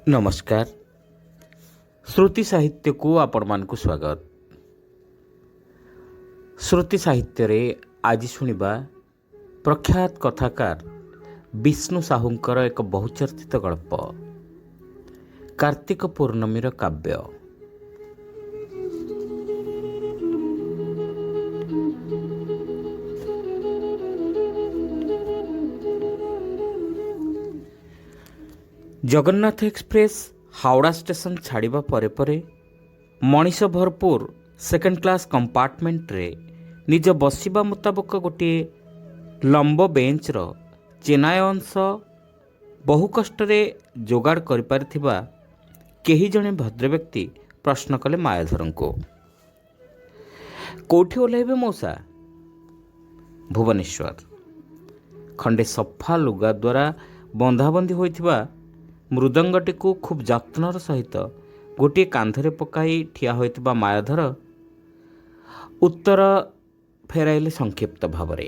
नमस्कार। श्रुति साहित्य को आपण मानकु स्वागत। श्रुति साहित्य रे आज शुणिबा प्रख्यात कथाकार विष्णु साहुंकर एक बहुचर्चित गल्प कार्तिक पूर्णमीर काव्य। जगन्नाथ एक्सप्रेस हावड़ा स्टेशन छाड़िबा परे परे मनीष भरपूर सेकेंड क्लास कंपार्टमेंट रे निज बसिबा मुताबक गोटे लंब बेंचर चेनाय अंश बहु कष्टरे जोगाड़ करिपारिथिबा केही जणे भद्र व्यक्ति प्रश्न कले मायाधर को, कोठी ओह्लैबे मौसा? भुवनेश्वर। खंडे सफा लुगा द्वारा बंधाबंधी होइथिबा मृदंगटी को खूब जत्नर सहित गोटे कांधरे पकाई ठिया होइथिबा मायाधर उत्तर फेराइले संक्षिप्त भावरे।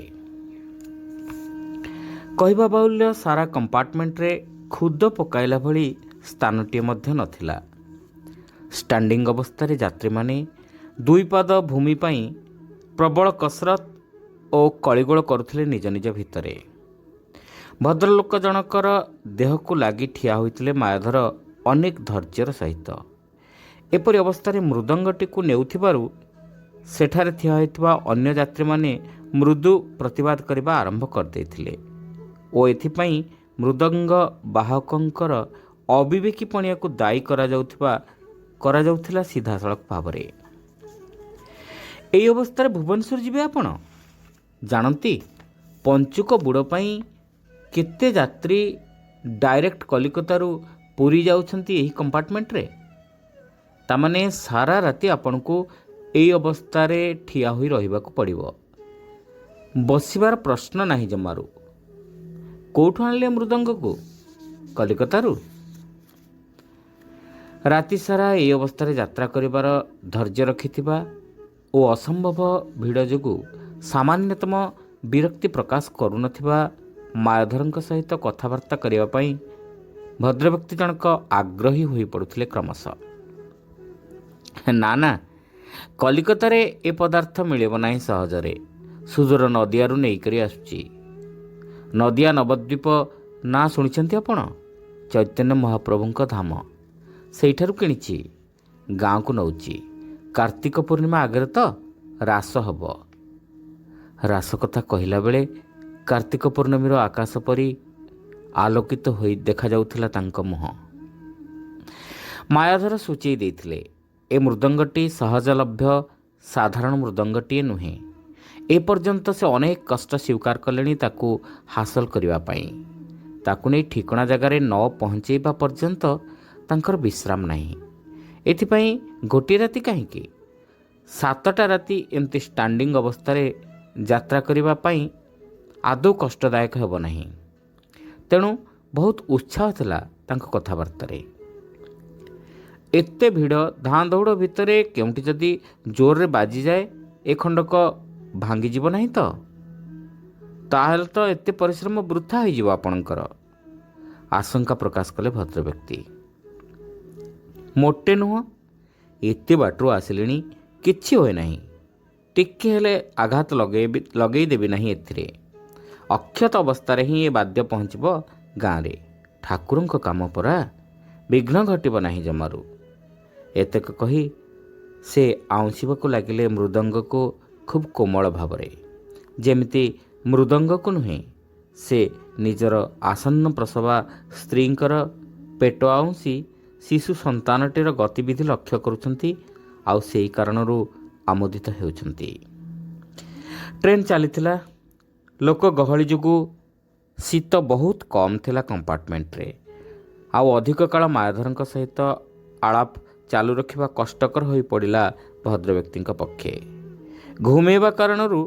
कहवा बाहुल्य सारा कंपार्टमेंट रे खुद पकाइला भली स्थानटीए मध्य नथिला। स्टैंडिंग अवस्था यात्री माने दुई पाद भूमि पाई प्रबल कसरत और कलिगोल करुथिले निज निज भितरे। भद्रलोक जनकर देह को लगी ठिया होइतिले मायाधर अनेक धैर्यर सहित। एपरि अवस्था मृदंगटी को नेउथिबारु सेठारे ठिया होइतिबा अन्य यात्री माने मृदु प्रतिवाद करबा आरंभ कर देथिले ओ एथिपई मृदंग बाहकंकर अविवेकीपणिया को दायी करा जाउथिला सीधासळख भावरे। एई अवस्था भुवनेश्वर जिबे आपण जानती पंचुक बुड़ पई केते यात्री डायरेक्ट कलिकतारू पुरी जाउछंती एही कंपार्टमेंट रे। तामाने सारा राति आपण को एई अवस्था रे ठिया होई रहिबाकू पड़िबो। बसिबार प्रश्न नाही जमारू। कोठु आणले मृदंग को? कलिकतारू। राति सारा एई अवस्था रे यात्रा करिबार धैर्य रखिथिबा ओ असंभव भिड़ जोगु सामान्यतम विरक्ति प्रकाश करुनथिबा मायाधरଙ୍କ सहित कथबार्ता करिबा पई भद्रव्यक्ति जनक आग्रही होई पड़ुथिले क्रमशः। ना कलिकता रे ए पदार्थ मिलिबो नाही सहजरे। सुदूर नदियारू नेई करी आसुची। नदिया नवद्वीप ना शुणिछंती आपण? चैतन्य महाप्रभुଙ୍କ धाम सेठारू किणिची गाँव को नौची। कार्तिक पूर्णिमा आगरे तो रास हब। रास कथा कहिला बेले कार्तिक पूर्णमीर आकाश परी आलोकित होई देखा जाउथिला तांको मुह। मायाधर सूचई देथिले ए मृदंगटी सहजलभ्य साधारण मृदंगटीए नुहे। ए पर्यंत से अनेक कष्ट स्वीकार कलेनी ताकू हासिल करिबा पई। ताकू नै ठिकणा जगारे न पहुंचेबा पर्यंत तांकर विश्राम नाही। एथिपई गोटी राति काहीकि 7टा राति एमती स्टैंडिंग अवस्था रे यात्रा करिबा पई आदौ कष्टदायक हेब नाही। तेणु बहुत उत्साह थिला तांको कथबार्ता रे। एते भिड़ धाँ दौड़ भितरे केउंटी जदि जोर रे बाजी जाए ए खंडक भांगी जीव नाही तो ताहेल तो एते परिश्रम वृथा होई जीव आपणकर आशंका प्रकाश कले भद्र व्यक्ति। मोटे नुह एते बाटरू आसिलेनी किछि होय नाही। टिके हेले आघात लगेई देबी नाही एथिरे। अक्षत अवस्था ही ये बाद्य पहुँचब गाँव रे। ठाकुर काम परा विघ्न घटब नहीं जमारू। एतक कही से आउंसीबाकू लागिले मृदंग को खूब कोमल भावरे। जेमिति मृदंग को नुहे से निजर आसन्न प्रसवा स्त्रींकर पेट आउंसी शिशु संतानटीर गतिविधि लक्ष्य करुछंती आउ सेई कारणरू आमोदित हेउछंती। ट्रेन चलीथिला। लोक गहली जोगु शीत बहुत कम थिला कंपार्टमेंट रे। आउ अधिक काल मायाधरଙ୍କ सहित आलाप चालू रखिबा कष्टकर होई पड़िला भद्र व्यक्तिଙ୍କ पक्षे। घुमेबा कारणरू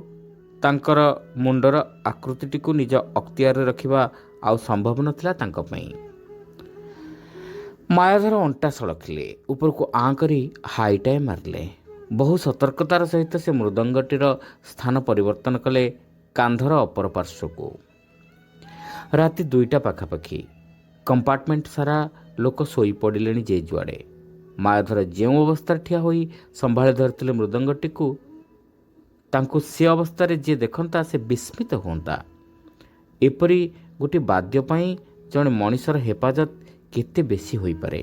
तांकर मुंडर आकृतिटी को निज अख्तियार रे रखिबा आउ संभव नथिला तांको पई। मायाधर अंटा सळखिले ऊपर को आं करी हाईटाए मारले। बहु सतर्कतार सहित से मृदंगटीर स्थान परिवर्तन कले कांधर अपर पार्श्व को। राति 2टा पाखापाखि कंपार्टमेंट सारा ଲୋକ ଶୋଇପଡ଼ିଲେଣି ଯେ ଯୁଆଡ଼େ। ମାୟାଧର ଯେଉଁ ଅବସ୍ଥାରେ ଠିଆ ହୋଇ ସମ୍ଭାଳି ଧରିଥିଲେ ମୃଦଙ୍ଗଟିକୁ, ତାଙ୍କୁ ସେ ଅବସ୍ଥାରେ ଯିଏ ଦେଖନ୍ତା ସେ ବିସ୍ମିତ ହୁଅନ୍ତା। ଏପରି ଗୋଟିଏ ବାଦ୍ୟ ପାଇଁ ଜଣେ ମଣିଷର ହେପାଜତ କେତେ ବେଶୀ ହୋଇପାରେ।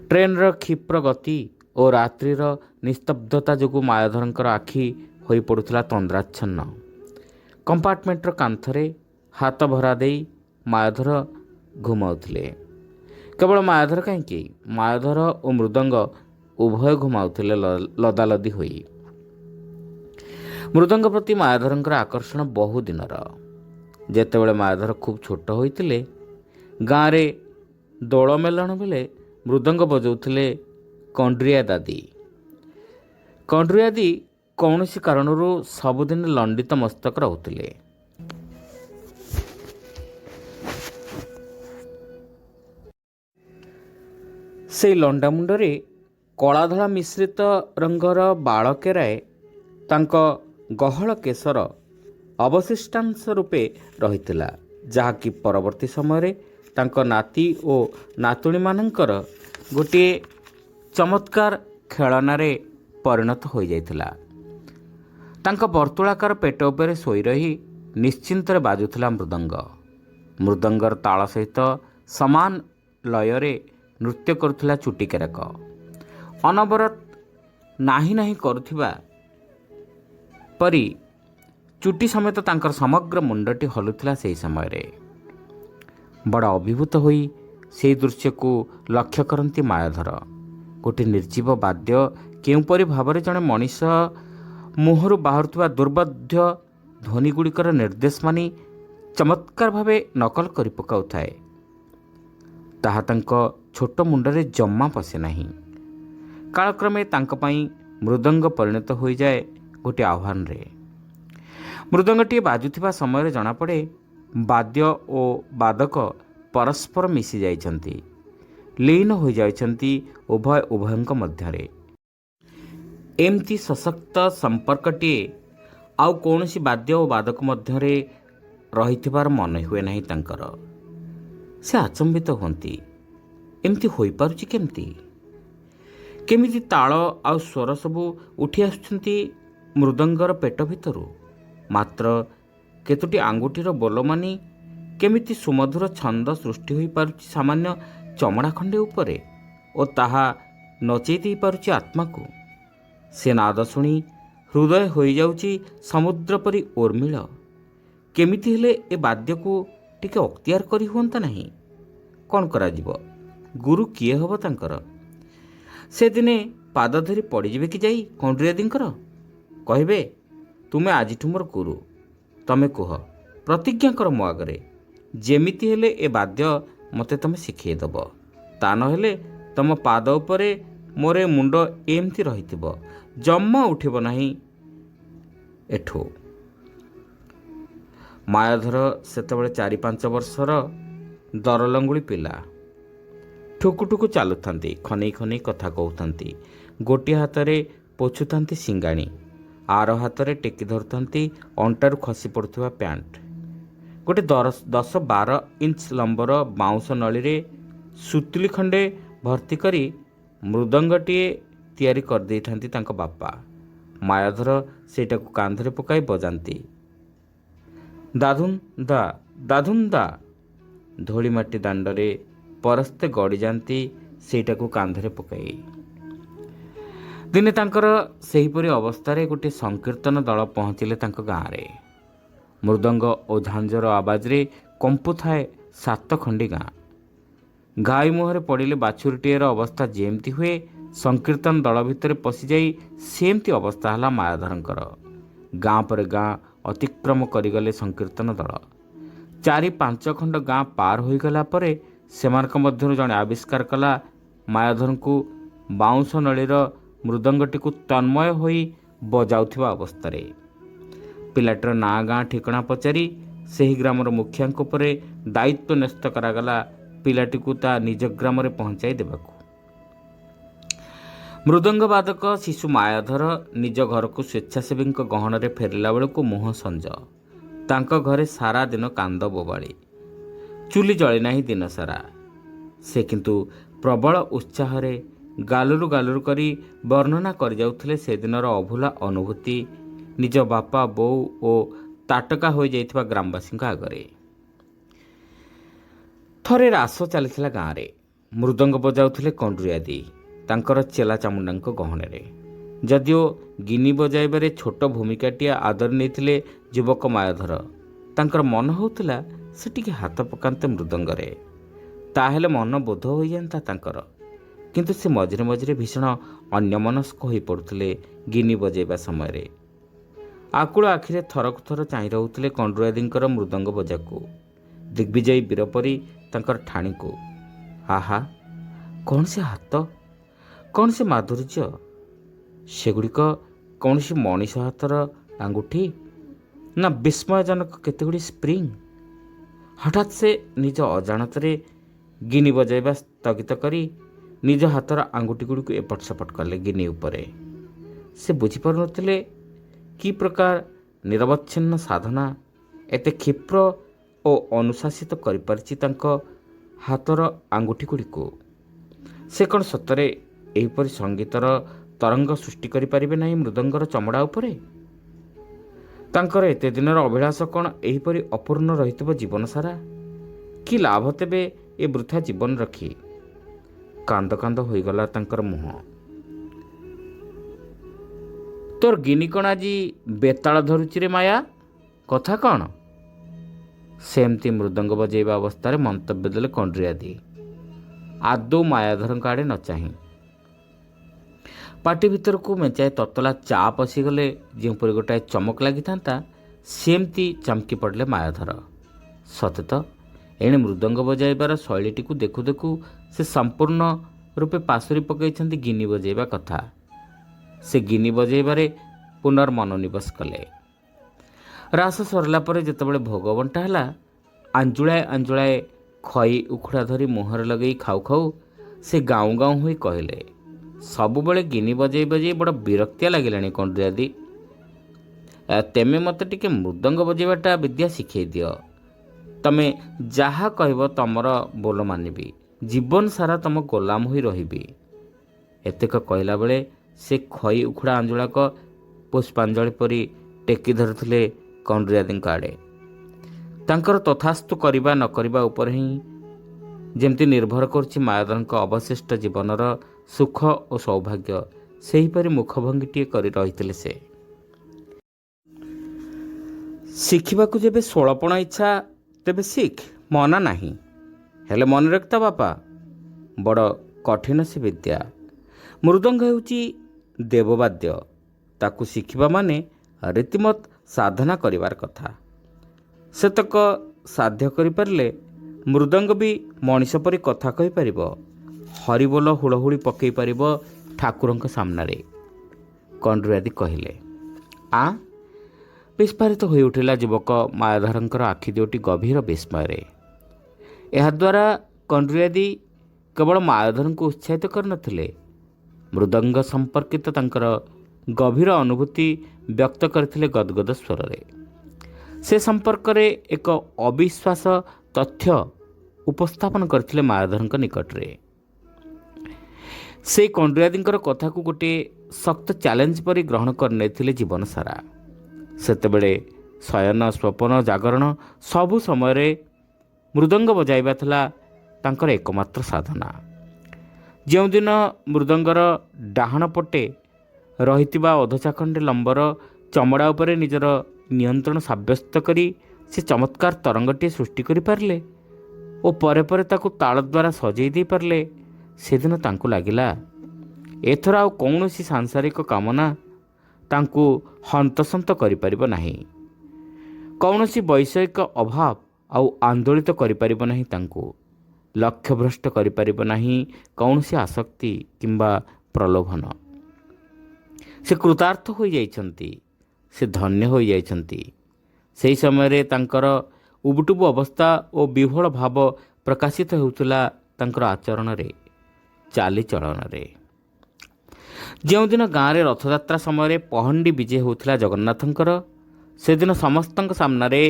ଟ୍ରେନ୍ର କ୍ଷିପ୍ର ଗତି ଓ ରାତ୍ରିର ନିସ୍ତବ୍ଧତା ଯୋଗୁଁ ମାୟାଧରଙ୍କର ଆଖି ହୋଇପଡ଼ୁଥିଲା ତନ୍ଦ୍ରାଚ୍ଛନ୍ନ। କମ୍ପାର୍ଟମେଣ୍ଟର କାନ୍ଥରେ ହାତ ଭରା ଦେଇ ମାୟାଧର ଘୁମାଉଥିଲେ। କେବଳ ମାୟାଧର କାହିଁକି, ମାୟାଧର ଓ ମୃଦଙ୍ଗ ଉଭୟ ଘୁମାଉଥିଲେ ଲଦାଲଦି ହୋଇ। ମୃଦଙ୍ଗ ପ୍ରତି ମାୟାଧରଙ୍କର ଆକର୍ଷଣ ବହୁ ଦିନର। ଯେତେବେଳେ ମାୟାଧର ଖୁବ୍ ଛୋଟ ହୋଇଥିଲେ, ଗାଁରେ ଦୋଳ ମେଲଣ ବେଳେ ମୃଦଙ୍ଗ ବଜାଉଥିଲେ କଣ୍ଡ୍ରିଆ ଦାଦି। କଣ୍ଡ୍ରିଆ ଦାଦି କୌଣସି କାରଣରୁ ସବୁଦିନ ଲଣ୍ଡିତ ମସ୍ତକ ରହୁଥିଲେ। ସେଇ ଲଣ୍ଡା ମୁଣ୍ଡରେ କଳାଧଳା ମିଶ୍ରିତ ରଙ୍ଗର ବାଳ କେରାଏ ତାଙ୍କ ଗହଳ କେଶର ଅବଶିଷ୍ଟାଂଶ ରୂପେ ରହିଥିଲା, ଯାହାକି ପରବର୍ତ୍ତୀ ସମୟରେ ତାଙ୍କ ନାତି ଓ ନାତୁଣୀମାନଙ୍କର ଗୋଟିଏ ଚମତ୍କାର ଖେଳନାରେ ପରିଣତ ହୋଇଯାଇଥିଲା। ତାଙ୍କ ବର୍ତ୍ତୁଳାକାର ପେଟ ଉପରେ ଶୋଇ ରହି ନିଶ୍ଚିନ୍ତରେ ବାଜୁଥିଲା ମୃଦଙ୍ଗ। ମୃଦଙ୍ଗର ତାଳ ସହିତ ସମାନ ଲୟରେ ନୃତ୍ୟ କରୁଥିଲା ଚୁଟି କେରାକ। ଅନବରତ ନାହିଁ ନାହିଁ କରୁଥିବା ପରି ଚୁଟି ସମେତ ତାଙ୍କର ସମଗ୍ର ମୁଣ୍ଡଟି ହଲୁଥିଲା ସେହି ସମୟରେ। ବଡ଼ ଅଭିଭୂତ ହୋଇ ସେହି ଦୃଶ୍ୟକୁ ଲକ୍ଷ୍ୟ କରନ୍ତି ମାୟାଧର। ଗୋଟିଏ ନିର୍ଜୀବ ବାଦ୍ୟ କେଉଁପରି ଭାବରେ ଜଣେ ମଣିଷ ମୁହଁରୁ ବାହାରୁଥିବା ଦୁର୍ବୋଧ୍ୟ ଧ୍ୱନିଗୁଡ଼ିକର ନିର୍ଦ୍ଦେଶ ମାନି ଚମତ୍କାର ଭାବେ ନକଲ କରି ପକାଉଥାଏ, ତାହା ତାଙ୍କ ଛୋଟ ମୁଣ୍ଡରେ ଜମା ପଶେ ନାହିଁ। କାଳକ୍ରମେ ତାଙ୍କ ପାଇଁ ମୃଦଙ୍ଗ ପରିଣତ ହୋଇଯାଏ ଗୋଟିଏ ଆହ୍ୱାନରେ। ମୃଦଙ୍ଗଟିଏ ବାଜୁଥିବା ସମୟରେ ଜଣାପଡ଼େ ବାଦ୍ୟ ଓ ବାଦକ ପରସ୍ପର ମିଶି ଯାଇଛନ୍ତି, ଲୀନ ହୋଇଯାଇଛନ୍ତି ଉଭୟଙ୍କ ମଧ୍ୟରେ। ଏମିତି ସଶକ୍ତ ସମ୍ପର୍କଟିଏ ଆଉ କୌଣସି ବାଦ୍ୟ ଓ ବାଦକ ମଧ୍ୟରେ ରହିଥିବାର ମନେ ହୁଏ ନାହିଁ ତାଙ୍କର। ସେ ଆଚମ୍ବିତ ହୁଅନ୍ତି, ଏମିତି ହୋଇପାରୁଛି କେମିତି? କେମିତି ତାଳ ଆଉ ସ୍ୱର ସବୁ ଉଠି ଆସୁଛନ୍ତି ମୃଦଙ୍ଗର ପେଟ ଭିତରୁ? ମାତ୍ର କେତୋଟି ଆଙ୍ଗୁଠିର ବୋଲ ମାନି କେମିତି ସୁମଧୁର ଛନ୍ଦ ସୃଷ୍ଟି ହୋଇପାରୁଛି ସାମାନ୍ୟ ଚମଡ଼ା ଖଣ୍ଡେ ଉପରେ ଓ ତାହା ନଚେଇ ଦେଇପାରୁଛି ଆତ୍ମାକୁ। ସେ ନାଦ ଶୁଣି ହୃଦୟ ହୋଇଯାଉଛି ସମୁଦ୍ର ପରି ଉର୍ମିଳ। କେମିତି ହେଲେ ଏ ବାଦ୍ୟକୁ ଟିକେ ଅକ୍ତିଆର କରି ହୁଅନ୍ତା ନାହିଁ? କ'ଣ କରାଯିବ? ଗୁରୁ କିଏ ହେବ ତାଙ୍କର? ସେଦିନେ ପାଦ ଧରି ପଡ଼ିଯିବେ କି ଯାଇ କଣ୍ଡ୍ରିଆଦିଙ୍କର? କହିବେ, ତୁମେ ଆଜିଠୁ ମୋର ଗୁରୁ, ତମେ କୁହ, ପ୍ରତିଜ୍ଞା କର ମୋ ଆଗରେ, ଯେମିତି ହେଲେ ଏ ବାଦ୍ୟ ମୋତେ ତମେ ଶିଖେଇଦେବ। ତା ନହେଲେ ତମ ପାଦ ଉପରେ ମୋର ଏ ମୁଣ୍ଡ ଏମିତି ରହିଥିବ, ଜମା ଉଠିବ ନାହିଁ ଏଠୁ। ମାୟାଧର ସେତେବେଳେ 4-5 ବର୍ଷର ଦରଲଙ୍ଗୁଳି ପିଲା। ଠୁକୁଠୁକୁ ଚାଲୁଥାନ୍ତି, ଖନେଇ ଖନେଇ କଥା କହୁଥାନ୍ତି। ଗୋଟିଏ ହାତରେ ପୋଛୁଥାନ୍ତି ସିଙ୍ଗାଣି, ଆର ହାତରେ ଟେକି ଧରୁଥାନ୍ତି ଅଣ୍ଟାରୁ ଖସି ପଡ଼ୁଥିବା ପ୍ୟାଣ୍ଟ। ଗୋଟିଏ 10-12 ଇଞ୍ଚ ଲମ୍ବର ବାଉଁଶ ନଳୀରେ ସୁତୁଲି ଖଣ୍ଡେ ଭର୍ତ୍ତି କରି ମୃଦଙ୍ଗଟିଏ ତିଆରି କରିଦେଇଥାନ୍ତି ତାଙ୍କ ବାପା। ମାୟାଧର ସେଇଟାକୁ କାନ୍ଧରେ ପକାଇ ବଜାନ୍ତି। ଦାଧୁନ୍ ଦା ଦାଧୁନ୍ ଦା। ଧୂଳି ମାଟି ଦାଣ୍ଡରେ ପରସ୍ତେ ଗଡ଼ିଯାନ୍ତି ସେଇଟାକୁ କାନ୍ଧରେ ପକାଇ। ଦିନେ ତାଙ୍କର ସେହିପରି ଅବସ୍ଥାରେ ଗୋଟିଏ ସଂକୀର୍ତ୍ତନ ଦଳ ପହଞ୍ଚିଲେ ତାଙ୍କ ଗାଁରେ। ମୃଦଙ୍ଗ ଓ ଝାଞ୍ଜର ଆବାଜରେ କମ୍ପୁଥାଏ 7 ଖଣ୍ଡି ଗାଁ। ଘାଇ ମୁହଁରେ ପଡ଼ିଲେ ବାଛୁରୀଟିଏର ଅବସ୍ଥା ଯେମିତି ହୁଏ, ସଂକୀର୍ତ୍ତନ ଦଳ ଭିତରେ ପଶିଯାଇ ସେମିତି ଅବସ୍ଥା ହେଲା ମାୟାଧରଙ୍କର। ଗାଁ ପରେ ଗାଁ ଅତିକ୍ରମ କରିଗଲେ ସଂକୀର୍ତ୍ତନ ଦଳ। 4-5 ଖଣ୍ଡ ଗାଁ ପାର ହୋଇଗଲା ପରେ ସେମାନଙ୍କ ମଧ୍ୟରୁ ଜଣେ ଆବିଷ୍କାର କଲା ମାୟାଧରଙ୍କୁ ବାଉଁଶ ନଳୀର ମୃଦଙ୍ଗଟିକୁ ତନ୍ମୟ ହୋଇ ବଜାଉଥିବା ଅବସ୍ଥାରେ। ପିଲାଟିର ନାଁ ଗାଁ ଠିକଣା ପଚାରି ସେହି ଗ୍ରାମର ମୁଖିଆଙ୍କ ଉପରେ ଦାୟିତ୍ୱ ନ୍ୟସ୍ତ କରାଗଲା ପିଲାଟିକୁ ତା ନିଜ ଗ୍ରାମରେ ପହଞ୍ଚାଇ ଦେବାକୁ। ମୃଦଙ୍ଗ ବାଦକ ଶିଶୁ ମାୟାଧର ନିଜ ଘରକୁ ସ୍ୱେଚ୍ଛାସେବୀଙ୍କ ଗହଣରେ ଫେରିଲା ବେଳକୁ ମୁହଁ ସଞ୍ଜ। ତାଙ୍କ ଘରେ ସାରା ଦିନ କାନ୍ଦ ବୋବାଳି। ଚୁଲି ଜଳି ନାହିଁ ଦିନ ସାରା। ସେ କିନ୍ତୁ ପ୍ରବଳ ଉତ୍ସାହରେ ଗାଲୁରୁ ଗାଲୁରୁ କରି ବର୍ଣ୍ଣନା କରିଯାଉଥିଲେ ସେଦିନର ଅଭୁଲା ଅନୁଭୂତି ନିଜ ବାପା ବୋଉ ଓ ତାଟକା ହୋଇଯାଇଥିବା ଗ୍ରାମବାସୀଙ୍କ ଆଗରେ। ଥରେ ରାସ ଚାଲିଥିଲା ଗାଁରେ। ମୃଦଙ୍ଗ ବଜାଉଥିଲେ କଣ୍ଡୁରିଆଦି ତାଙ୍କର ଚେଲା ଚାମୁଣ୍ଡାଙ୍କ ଗହଣରେ। ଯଦିଓ ଗିନି ବଜାଇବାରେ ଛୋଟ ଭୂମିକାଟିଏ ଆଦରି ନେଇଥିଲେ ଯୁବକ ମାୟାଧର, ତାଙ୍କର ମନ ହେଉଥିଲା ସେ ଟିକେ ହାତ ପକାନ୍ତେ ମୃଦଙ୍ଗରେ, ତାହେଲେ ମନ ବୋଧ ହୋଇଯାନ୍ତା ତାଙ୍କର। କିନ୍ତୁ ସେ ମଝିରେ ମଝିରେ ଭୀଷଣ ଅନ୍ୟମନସ୍କ ହୋଇପଡ଼ୁଥିଲେ ଗିନି ବଜାଇବା ସମୟରେ। ଆକୁଳ ଆଖିରେ ଥରକୁ ଥର ଚାହିଁ ରହୁଥିଲେ କଣ୍ଡୁରିଆଦିଙ୍କର ମୃଦଙ୍ଗ ବଜାକୁ, ଦିଗ୍ବିଜୟୀ ବୀର ପରି ତାଙ୍କର ଠାଣିକୁ। ଆହା, କ'ଣ ସେ ହାତ, କ'ଣ ସେ ମାଧୁର୍ଯ୍ୟ! ସେଗୁଡ଼ିକ କୌଣସି ମଣିଷ ହାତର ଆଙ୍ଗୁଠି ନା ବିସ୍ମୟଜନକ କେତେଗୁଡ଼ିଏ ସ୍ପ୍ରିଙ୍ଗ? ହଠାତ୍ ସେ ନିଜ ଅଜାଣତରେ ଗିନି ବଜାଇବା ସ୍ଥଗିତ କରି ନିଜ ହାତର ଆଙ୍ଗୁଠିଗୁଡ଼ିକୁ ଏପଟ ସେପଟ କଲେ ଗିନି ଉପରେ। ସେ ବୁଝିପାରୁନଥିଲେ କି ପ୍ରକାର ନିରବଚ୍ଛିନ୍ନ ସାଧନା ଏତେ କ୍ଷିପ୍ର ଓ ଅନୁଶାସିତ କରିପାରିଛି ତାଙ୍କ ହାତର ଆଙ୍ଗୁଠିଗୁଡ଼ିକୁ। ସେ କ'ଣ ସତରେ ଏହିପରି ସଙ୍ଗୀତର ତରଙ୍ଗ ସୃଷ୍ଟି କରିପାରିବେ ନାହିଁ ମୃଦଙ୍ଗର ଚମଡ଼ା ଉପରେ? ତାଙ୍କର ଏତେ ଦିନର ଅଭିଳାଷ କ'ଣ ଏହିପରି ଅପୂର୍ଣ୍ଣ ରହିଥିବ ଜୀବନ ସାରା? କି ଲାଭ ତେବେ ଏ ବୃଥା ଜୀବନ ରଖି? କାନ୍ଦ କାନ୍ଦ ହୋଇଗଲା ତାଙ୍କର ମୁହଁ। ତୋର ଗିନି କ'ଣ ଆଜି ବେତାଳ ଧରୁଛି ରେ ମାୟା? କଥା କ'ଣ? ସେମିତି ମୃଦଙ୍ଗ ବଜାଇବା ଅବସ୍ଥାରେ ମନ୍ତବ୍ୟ ଦେଲେ କଣ୍ଡୁରିଆଦି, ଆଦୌ ମାୟାଧରଙ୍କ ଆଡ଼େ ନ ଚାହିଁ। ପାଟି ଭିତରକୁ ମେଞ୍ଚାଏ ତତଲା ଚା ପଶିଗଲେ ଯେଉଁପରି ଗୋଟାଏ ଚମକ ଲାଗିଥାନ୍ତା, ସେମିତି ଚମକି ପଡ଼ିଲେ ମାୟାଧର। ସତେ ତ ଏଣେ ମୃଦଙ୍ଗ ବଜାଇବାର ଶୈଳୀଟିକୁ ଦେଖୁ ଦେଖୁ ସେ ସମ୍ପୂର୍ଣ୍ଣ ରୂପେ ପାଶୋରି ପକାଇଛନ୍ତି ଗିନି ବଜାଇବା କଥା। ସେ ଗିନି ବଜାଇବାରେ ପୁନର୍ମନୋନିବେଶ କଲେ। ରାସ ସରିଲା ପରେ ଯେତେବେଳେ ଭୋଗ ବଣ୍ଟା ହେଲା, ଆଞ୍ଜୁଳାଏ ଆଞ୍ଜୁଳାଏ ଖଇ ଉଖୁଡ଼ା ଧରି ମୁହଁରେ ଲଗେଇ ଖାଉ ଖାଉ ସେ ଗାଉଁ ଗାଉଁ ହୋଇ କହିଲେ, ସବୁବେଳେ ଗିନି ବଜାଇ ବଜାଇ ବଡ଼ ବିରକ୍ତିଆ ଲାଗିଲାଣି କଣ୍ଡୁରିଆଦି। ତେମେ ମୋତେ ଟିକେ ମୃଦଙ୍ଗ ବଜାଇବାଟା ବିଦ୍ୟା ଶିଖେଇ ଦିଅ। ତମେ ଯାହା କହିବ ତମର ବୋଲ ମାନିବି, ଜୀବନ ସାରା ତମ ଗୋଲାମ ହୋଇ ରହିବି। ଏତେକ କହିଲା ବେଳେ ସେ ଖଇ ଉଖୁଡ଼ା ଆଞ୍ଜୁଳାକ ପୁଷ୍ପାଞ୍ଜଳି ପରି ଟେକି ଧରୁଥିଲେ କଣ୍ଡୁରିଆଦିଙ୍କ ଆଡ଼େ। ତାଙ୍କର ତଥାସ୍ତୁ କରିବା ନ କରିବା ଉପରେ ହିଁ ଯେମିତି ନିର୍ଭର କରୁଛି ମାୟାଧରଙ୍କ ଅବଶିଷ୍ଟ ଜୀବନର ସୁଖ ଓ ସୌଭାଗ୍ୟ, ସେହିପରି ମୁଖଭଙ୍ଗୀଟିଏ କରି ରହିଥିଲେ ସେ। ଶିଖିବାକୁ ଯେବେ ଷୋଳପଣ ଇଚ୍ଛା ତେବେ ଶିଖ, ମନା ନାହିଁ। ହେଲେ ମନେ ରଖିଥା ବାପା, ବଡ଼ କଠିନ ସେ ବିଦ୍ୟା। ମୃଦଙ୍ଗ ହେଉଛି ଦେବବାଦ୍ୟ, ତାକୁ ଶିଖିବା ମାନେ ରୀତିମତ ସାଧନା କରିବାର କଥା। ସେତକ ସାଧ୍ୟ କରିପାରିଲେ ମୃଦଙ୍ଗ ବି ମଣିଷ ପରି କଥା କହିପାରିବ, ହରିବୋଲ ହୁଳହୁଳି ପକାଇ ପାରିବ ଠାକୁରଙ୍କ ସାମ୍ନାରେ। କଣ୍ଡୁରିଆଦି କହିଲେ। ବିସ୍ଫାରିତ ହୋଇଉଠିଲା ଯୁବକ ମାୟାଧରଙ୍କର ଆଖି ଦୁଇଟି ଗଭୀର ବିସ୍ମୟରେ। ଏହାଦ୍ୱାରା କଣ୍ଡୁରିଆଦି କେବଳ ମାୟାଧରଙ୍କୁ ଉତ୍ସାହିତ କରିନଥିଲେ, ମୃଦଙ୍ଗ ସମ୍ପର୍କିତ ତାଙ୍କର ଗଭୀର ଅନୁଭୂତି ବ୍ୟକ୍ତ କରିଥିଲେ ଗଦଗଦ ସ୍ୱରରେ। ସେ ସମ୍ପର୍କରେ ଏକ ଅବିଶ୍ୱାସ ତଥ୍ୟ ଉପସ୍ଥାପନ କରିଥିଲେ ମାୟାଧରଙ୍କ ନିକଟରେ। ସେ କଣ୍ଡୁରିଆଦିଙ୍କର କଥାକୁ ଗୋଟିଏ ଶକ୍ତ ଚ୍ୟାଲେଞ୍ଜ ପରି ଗ୍ରହଣ କରିନେଇଥିଲେ ଜୀବନ ସାରା। ସେତେବେଳେ ଶୟନ ସ୍ୱପନ ଜାଗରଣ ସବୁ ସମୟରେ ମୃଦଙ୍ଗ ବଜାଇବା ଥିଲା ତାଙ୍କର ଏକମାତ୍ର ସାଧନା। ଯେଉଁଦିନ ମୃଦଙ୍ଗର ଡାହାଣ ପଟେ ରହିଥିବା ଅଧଚାଖଣ୍ଡେ ଲମ୍ବର ଚମଡ଼ା ଉପରେ ନିଜର ନିୟନ୍ତ୍ରଣ ସାବ୍ୟସ୍ତ କରି ସେ ଚମତ୍କାର ତରଙ୍ଗଟିଏ ସୃଷ୍ଟି କରିପାରିଲେ ଓ ପରେ ପରେ ତାକୁ ତାଳ ଦ୍ୱାରା ସଜେଇ ଦେଇପାରିଲେ, ସେଦିନ ତାଙ୍କୁ ଲାଗିଲା ଏଥର ଆଉ କୌଣସି ସାଂସାରିକ କାମନା ତାଙ୍କୁ ହନ୍ତସନ୍ତ କରିପାରିବ ନାହିଁ। କୌଣସି ବୈଷୟିକ ଅଭାବ ଆଉ ଆନ୍ଦୋଳିତ କରିପାରିବ ନାହିଁ ତାଙ୍କୁ, ଲକ୍ଷ୍ୟଭ୍ରଷ୍ଟ କରିପାରିବ ନାହିଁ କୌଣସି ଆସକ୍ତି କିମ୍ବା ପ୍ରଲୋଭନ। ସେ କୃତାର୍ଥ ହୋଇଯାଇଛନ୍ତି, ସେ ଧନ୍ୟ ହୋଇଯାଇଛନ୍ତି। ସେହି ସମୟରେ ତାଙ୍କର ଉବୁଟୁବୁ ଅବସ୍ଥା ଓ ବିହ୍ୱଳ ଭାବ ପ୍ରକାଶିତ ହେଉଥିଲା ତାଙ୍କର ଆଚରଣରେ, ଚାଲିଚଳନରେ। ଯେଉଁଦିନ ଗାଁରେ ରଥଯାତ୍ରା ସମୟରେ ପହଣ୍ଡି ବିଜେ ହେଉଥିଲା ଜଗନ୍ନାଥଙ୍କର, ସେଦିନ ସମସ୍ତଙ୍କ ସାମ୍ନାରେ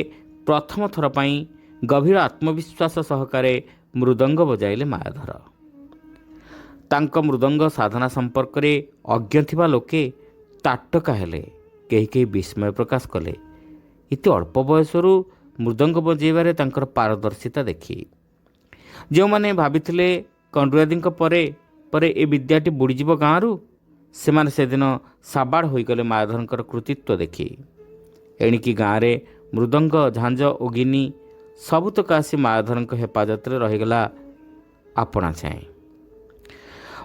ପ୍ରଥମ ଥର ପାଇଁ ଗଭୀର ଆତ୍ମବିଶ୍ୱାସ ସହକାରେ ମୃଦଙ୍ଗ ବଜାଇଲେ ମାୟାଧର। ତାଙ୍କ ମୃଦଙ୍ଗ ସାଧନା ସମ୍ପର୍କରେ ଅଜ୍ଞ ଥିବା ଲୋକେ ତାଟକା ହେଲେ, କେହି କେହି ବିସ୍ମୟ ପ୍ରକାଶ କଲେ ଏତେ ଅଳ୍ପ ବୟସରୁ ମୃଦଙ୍ଗ ବଜାଇବାରେ ତାଙ୍କର ପାରଦର୍ଶିତା ଦେଖି। ଯେଉଁମାନେ ଭାବିଥିଲେ କଣ୍ଡୁଆଦୀଙ୍କ ପରେ ପରେ ଏ ବିଦ୍ୟାଟି ବୁଡ଼ିଯିବ ଗାଁରୁ, ସେମାନେ ସେଦିନ ସାବାଡ଼ ହୋଇଗଲେ ମାୟାଧରଙ୍କର କୃତିତ୍ୱ ଦେଖି। ଏଣିକି ଗାଁରେ ମୃଦଙ୍ଗ, ଝାଞ୍ଜ ଓ ଗିନି ସବୁତକ ଆସି ମାୟାଧରଙ୍କ ହେପାଜତରେ ରହିଗଲା ଆପଣା ଛାଏଁ।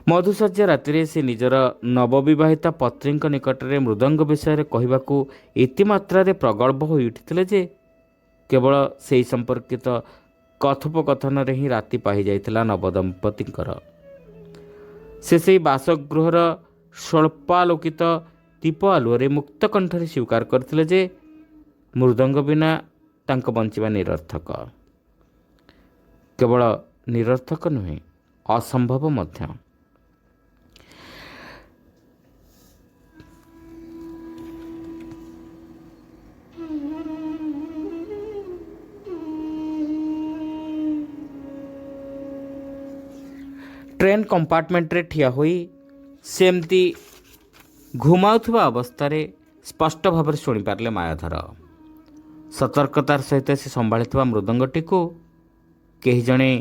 ମଧୁଶଯ୍ୟା ରାତିରେ ସେ ନିଜର ନବବିବାହିତା ପତ୍ନୀଙ୍କ ନିକଟରେ ମୃଦଙ୍ଗ ବିଷୟରେ କହିବାକୁ ଏତେ ମାତ୍ରାରେ ପ୍ରଗଳ୍ଭ ହୋଇ ଉଠିଥିଲେ ଯେ କେବଳ ସେହି ସମ୍ପର୍କିତ କଥୋପକଥନରେ ହିଁ ରାତି ପାହିଯାଇଥିଲା ନବଦମ୍ପତିଙ୍କର। ସେ ସେହି ବାସଗୃହର ସ୍ୱଳ୍ପାଲୋକିତ ଦୀପ ଆଲୁଅରେ ମୁକ୍ତ କଣ୍ଠରେ ସ୍ୱୀକାର କରିଥିଲେ ଯେ ମୃଦଙ୍ଗ ବିନା ତାଙ୍କ ବଞ୍ଚିବା ନିରର୍ଥକ। କେବଳ ନିରର୍ଥକ ନୁହେଁ, ଅସମ୍ଭବ ମଧ୍ୟ। ଟ୍ରେନ୍ କମ୍ପାର୍ଟମେଣ୍ଟରେ ଠିଆ ହୋଇ ସେମିତି ଘୁମାଉଥିବା ଅବସ୍ଥାରେ ସ୍ପଷ୍ଟ ଭାବରେ ଶୁଣିପାରିଲେ ମାୟାଧର। ସତର୍କତାର ସହିତ ସେ ସମ୍ଭାଳିଥିବା ମୃଦଙ୍ଗଟିକୁ କେହି ଜଣେ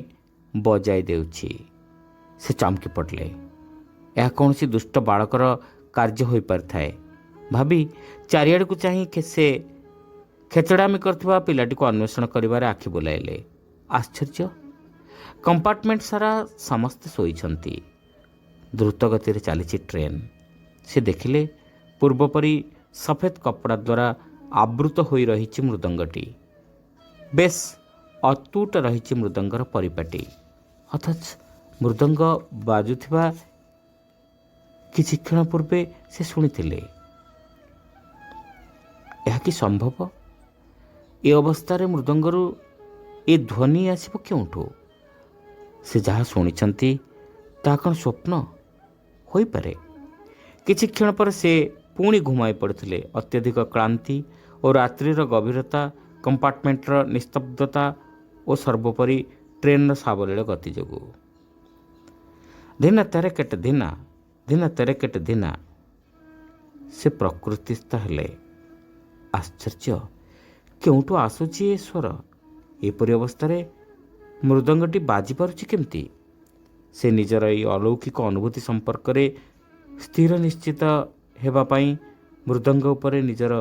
ବଜାଇ ଦେଉଛି। ସେ ଚମକି ପଡ଼ିଲେ। ଏହା କୌଣସି ଦୁଷ୍ଟ ବାଳକର କାର୍ଯ୍ୟ ହୋଇପାରିଥାଏ ଭାବି ଚାରିଆଡ଼କୁ ଚାହିଁ ସେ ଖେଚଡ଼ାମି କରୁଥିବା ପିଲାଟିକୁ ଅନ୍ୱେଷଣ କରିବାରେ ଆଖି ବୁଲାଇଲେ। ଆଶ୍ଚର୍ଯ୍ୟ! କମ୍ପାର୍ଟମେଣ୍ଟ ସାରା ସମସ୍ତେ ଶୋଇଛନ୍ତି। ଦ୍ରୁତ ଗତିରେ ଚାଲିଛି ଟ୍ରେନ୍। ସେ ଦେଖିଲେ ପୂର୍ବପରି ସଫେଦ କପଡ଼ା ଦ୍ୱାରା ଆବୃତ ହୋଇ ରହିଛି ମୃଦଙ୍ଗଟି। ବେଶ୍ ଅତୁଟ ରହିଛି ମୃଦଙ୍ଗର ପରିପାଟି। ଅଥଚ ମୃଦଙ୍ଗ ବାଜୁଥିବା କିଛି କ୍ଷଣ ପୂର୍ବେ ସେ ଶୁଣିଥିଲେ। ଏହା କି ସମ୍ଭବ? ଏ ଅବସ୍ଥାରେ ମୃଦଙ୍ଗରୁ ଏ ଧ୍ୱନି ଆସିବ କେଉଁଠୁ? ସେ ଯାହା ଶୁଣିଛନ୍ତି ତାହା କ'ଣ ସ୍ୱପ୍ନ ହୋଇପାରେ? କିଛି କ୍ଷଣ ପରେ ସେ ପୁଣି ଘୁମାଇ ପଡ଼ିଥିଲେ। ଅତ୍ୟଧିକ କ୍ଳାନ୍ତି ଓ ରାତ୍ରିର ଗଭୀରତା, କମ୍ପାର୍ଟମେଣ୍ଟର ନିସ୍ତବ୍ଧତା ଓ ସର୍ବୋପରି ଟ୍ରେନ୍ର ସାବଲୀଳ ଗତି ଯୋଗୁଁ। ଧିନା ତେରେ କେଟେ ଧିନା, ଧିନା ତେରେ କେଟେ ଧିନା, ସେ ପ୍ରକୃତିସ୍ଥ ହେଲେ। ଆଶ୍ଚର୍ଯ୍ୟ! କେଉଁଠୁ ଆସୁଛି ଏ ସ୍ୱର? ଏପରି ଅବସ୍ଥାରେ ମୃଦଙ୍ଗଟି ବାଜିପାରୁଛି କେମିତି? ସେ ନିଜର ଏହି ଅଲୌକିକ ଅନୁଭୂତି ସମ୍ପର୍କରେ ସ୍ଥିର ନିଶ୍ଚିତ ହେବା ପାଇଁ ମୃଦଙ୍ଗ ଉପରେ ନିଜର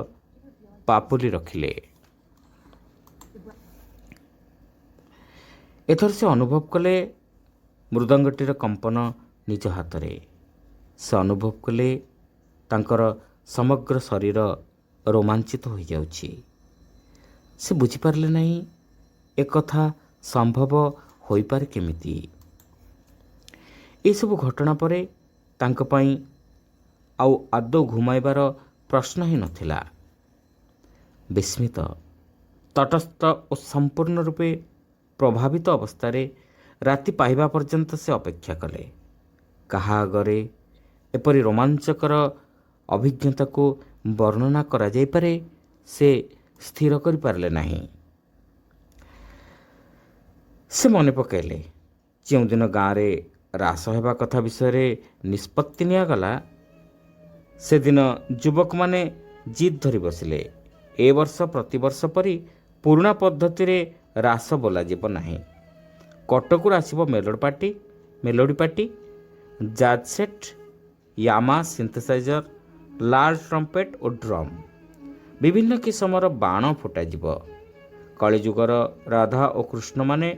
ପାପୁଲି ରଖିଲେ। ଏଥର ସେ ଅନୁଭବ କଲେ ମୃଦଙ୍ଗଟିର କମ୍ପନ ନିଜ ହାତରେ। ସେ ଅନୁଭବ କଲେ ତାଙ୍କର ସମଗ୍ର ଶରୀର ରୋମାଞ୍ଚିତ ହୋଇଯାଉଛି। ସେ ବୁଝିପାରିଲେ ନାହିଁ ଏକଥା ସମ୍ଭବ ହୋଇପାରେ କେମିତି। ଏସବୁ ଘଟଣା ପରେ ତାଙ୍କ ପାଇଁ ଆଉ ଆଦୌ ଘୁମାଇବାର ପ୍ରଶ୍ନ ହିଁ ନଥିଲା। ବିସ୍ମିତ, ତଟସ୍ଥ ଓ ସମ୍ପୂର୍ଣ୍ଣ ରୂପେ ପ୍ରଭାବିତ ଅବସ୍ଥାରେ ରାତି ପାହିବା ପର୍ଯ୍ୟନ୍ତ ସେ ଅପେକ୍ଷା କଲେ। କାହା ଆଗରେ ଏପରି ରୋମାଞ୍ଚକର ଅଭିଜ୍ଞତାକୁ ବର୍ଣ୍ଣନା କରାଯାଇପାରେ ସେ ସ୍ଥିର କରିପାରିଲେ ନାହିଁ। ସେ ମନେ ପକାଇଲେ ଯେଉଁଦିନ ଗାଁରେ ରାସ ହେବା କଥା ବିଷୟରେ ନିଷ୍ପତ୍ତି ନିଆଗଲା, ସେଦିନ ଯୁବକମାନେ ଜିଦ୍ ଧରି ବସିଲେ ଏ ବର୍ଷ ପ୍ରତିବର୍ଷ ପରି ପୁରୁଣା ପଦ୍ଧତିରେ ରାସ ବୋଲାଯିବ ନାହିଁ। କଟକରୁ ଆସିବ melody party, jazz set, Yamaha synthesizer, ଲାଲ ଟ୍ରମ୍ପେଟ୍ ଓ ଡ୍ରମ୍। ବିଭିନ୍ନ କିସମର ବାଣ ଫୁଟାଯିବ। କଳିଯୁଗର ରାଧା ଓ କୃଷ୍ଣମାନେ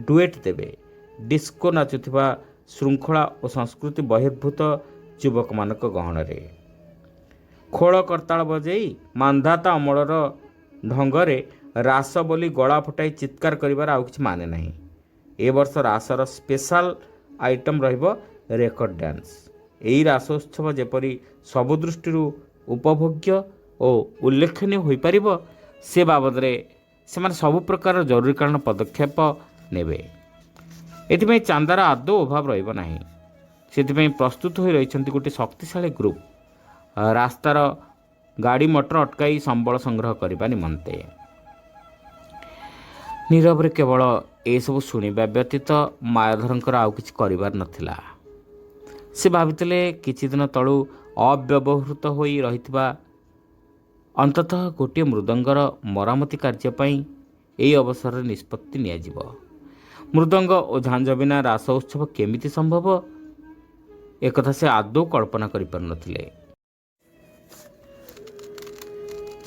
ଡୁଏଟ୍ ଦେବେ। ଡିସ୍କୋ ନାଚୁଥିବା ଶୃଙ୍ଖଳା ଓ ସଂସ୍କୃତି ବହିର୍ଭୂତ ଯୁବକମାନଙ୍କ ଗହଣରେ। ଖୋଳ କରତାଳ ବଜାଇ ମାନ୍ଧାତା ଅମଳର ଢଙ୍ଗରେ ରାସ ବୋଲି ଗଳା ଫୁଟାଇ ଚିତ୍କାର କରିବାର ଆଉ କିଛି ମାନେ ନାହିଁ। ଏ ବର୍ଷ ରାସର ସ୍ପେଶାଲ ଆଇଟମ୍ ରହିବ ରେକର୍ଡ଼ ଡ୍ୟାନ୍ସ। ଏହି ରାସ ଉତ୍ସବ ଯେପରି ସବୁ ଦୃଷ୍ଟିରୁ ଉପଭୋଗ୍ୟ ଓ ଉଲ୍ଲେଖନୀୟ ହୋଇପାରିବ ସେ ବାବଦରେ ସେମାନେ ସବୁ ପ୍ରକାର ଜରୁରୀକାଳୀନ ପଦକ୍ଷେପ ନେବେ। ଏଥିପାଇଁ ଚାନ୍ଦାର ଆଦୌ ଅଭାବ ରହିବ ନାହିଁ। ସେଥିପାଇଁ ପ୍ରସ୍ତୁତ ହୋଇ ରହିଛନ୍ତି ଗୋଟିଏ ଶକ୍ତିଶାଳୀ ଗ୍ରୁପ୍ ରାସ୍ତାର ଗାଡ଼ି ମଟର ଅଟକାଇ ସମ୍ବଳ ସଂଗ୍ରହ କରିବା ନିମନ୍ତେ। ନୀରବରେ କେବଳ ଏସବୁ ଶୁଣିବା ବ୍ୟତୀତ ମାୟାଧରଙ୍କର ଆଉ କିଛି କରିବାର ନଥିଲା। ସେ ଭାବିଥିଲେ କିଛି ଦିନ ତଳୁ ଅବ୍ୟବହୃତ ହୋଇ ରହିଥିବା ଅନ୍ତତଃ ଗୋଟିଏ ମୃଦଙ୍ଗର ମରାମତି କାର୍ଯ୍ୟ ପାଇଁ ଏହି ଅବସରରେ ନିଷ୍ପତ୍ତି ନିଆଯିବ। ମୃଦଙ୍ଗ ଓ ଝାଞ୍ଜ ବିନା ରାସ ଉତ୍ସବ କେମିତି ସମ୍ଭବ, ଏକଥା ସେ ଆଦୌ କଳ୍ପନା କରିପାରୁନଥିଲେ।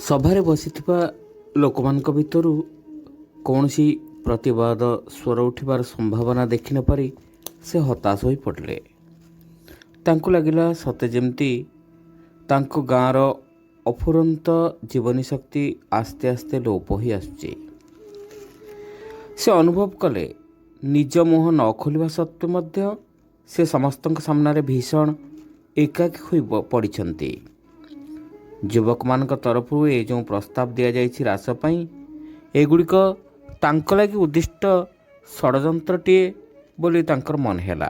ସଭାରେ ବସିଥିବା ଲୋକମାନଙ୍କ ଭିତରୁ କୌଣସି ପ୍ରତିବାଦ ସ୍ୱର ଉଠିବାର ସମ୍ଭାବନା ଦେଖି ନପାରି ସେ ହତାଶ ହୋଇ ପଡ଼ିଲେ। ତାଙ୍କୁ ଲାଗିଲା ସତେ ଯେମିତି ତାଙ୍କ ଗାଁର ଅଫୁରନ୍ତ ଜୀବନୀ ଶକ୍ତି ଆସ୍ତେ ଆସ୍ତେ ଲୋପ ହୋଇ ଆସୁଛି। ସେ ଅନୁଭବ କଲେ ନିଜ ମୁହଁ ନ ଖୋଲିବା ସତ୍ତ୍ୱେ ମଧ୍ୟ ସେ ସମସ୍ତଙ୍କ ସାମ୍ନାରେ ଭୀଷଣ ଏକାକୀ ହୋଇ ପଡ଼ିଛନ୍ତି। ଯୁବକମାନଙ୍କ ତରଫରୁ ଏ ଯେଉଁ ପ୍ରସ୍ତାବ ଦିଆଯାଇଛି ରାସ ପାଇଁ, ଏଗୁଡ଼ିକ ତାଙ୍କ ଲାଗି ଉଦ୍ଦିଷ୍ଟ ଷଡ଼ଯନ୍ତ୍ରଟିଏ ବୋଲି ତାଙ୍କର ମନେ ହେଲା।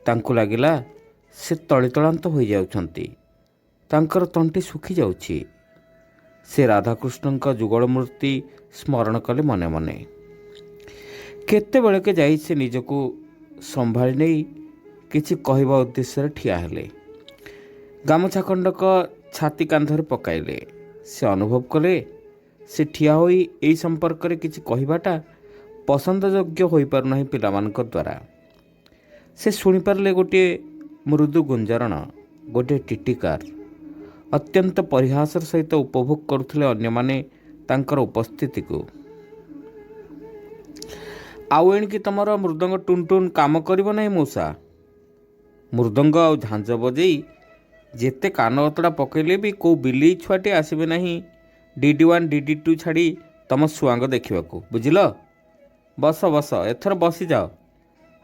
ତାଙ୍କୁ ଲାଗିଲା ସେ ତଳିତଳାନ୍ତ ହୋଇଯାଉଛନ୍ତି, ତାଙ୍କର ତଣ୍ଟି ଶୁଖିଯାଉଛି। ସେ ରାଧାକୃଷ୍ଣଙ୍କ ଯୁଗଳ ମୂର୍ତ୍ତି ସ୍ମରଣ କଲେ ମନେ ମନେ। କେତେବେଳକେ ଯାଇ ସେ ନିଜକୁ ସମ୍ଭାଳି ନେଇ କିଛି କହିବା ଉଦ୍ଦେଶ୍ୟରେ ଠିଆ ହେଲେ। ଗାମୁଛା ଖଣ୍ଡକ ଛାତି କାନ୍ଧରେ ପକାଇଲେ। ସେ ଅନୁଭବ କଲେ ସେ ଠିଆ ହୋଇ ଏହି ସମ୍ପର୍କରେ କିଛି କହିବାଟା ପସନ୍ଦଯୋଗ୍ୟ ହୋଇପାରୁନାହିଁ ପିଲାମାନଙ୍କ ଦ୍ୱାରା। ସେ ଶୁଣିପାରିଲେ ଗୋଟିଏ ମୃଦୁ ଗୁଞ୍ଜରଣ, ଗୋଟିଏ ଟିଟିକାର। ଅତ୍ୟନ୍ତ ପରିହାସର ସହିତ ଉପଭୋଗ କରୁଥିଲେ ଅନ୍ୟମାନେ ତାଙ୍କର ଉପସ୍ଥିତିକୁ। ଆଉ ଏଣିକି ତୁମର ମୃଦଙ୍ଗ ଟୁନ୍ ଟୁନ୍ କାମ କରିବ ନାହିଁ ମଉସା। ମୃଦଙ୍ଗ ଆଉ ଝାଞ୍ଜ ବଜେଇ ଯେତେ କାନ ଅତଡ଼ା ପକାଇଲେ ବି କେଉଁ ବିଲେଇ ଛୁଆଟେ ଆସିବେ ନାହିଁ DD1 DD2 ଛାଡ଼ି ତୁମ ଛୁଆଙ୍କ ଦେଖିବାକୁ, ବୁଝିଲ? ବସ ବସ, ଏଥର ବସିଯାଅ,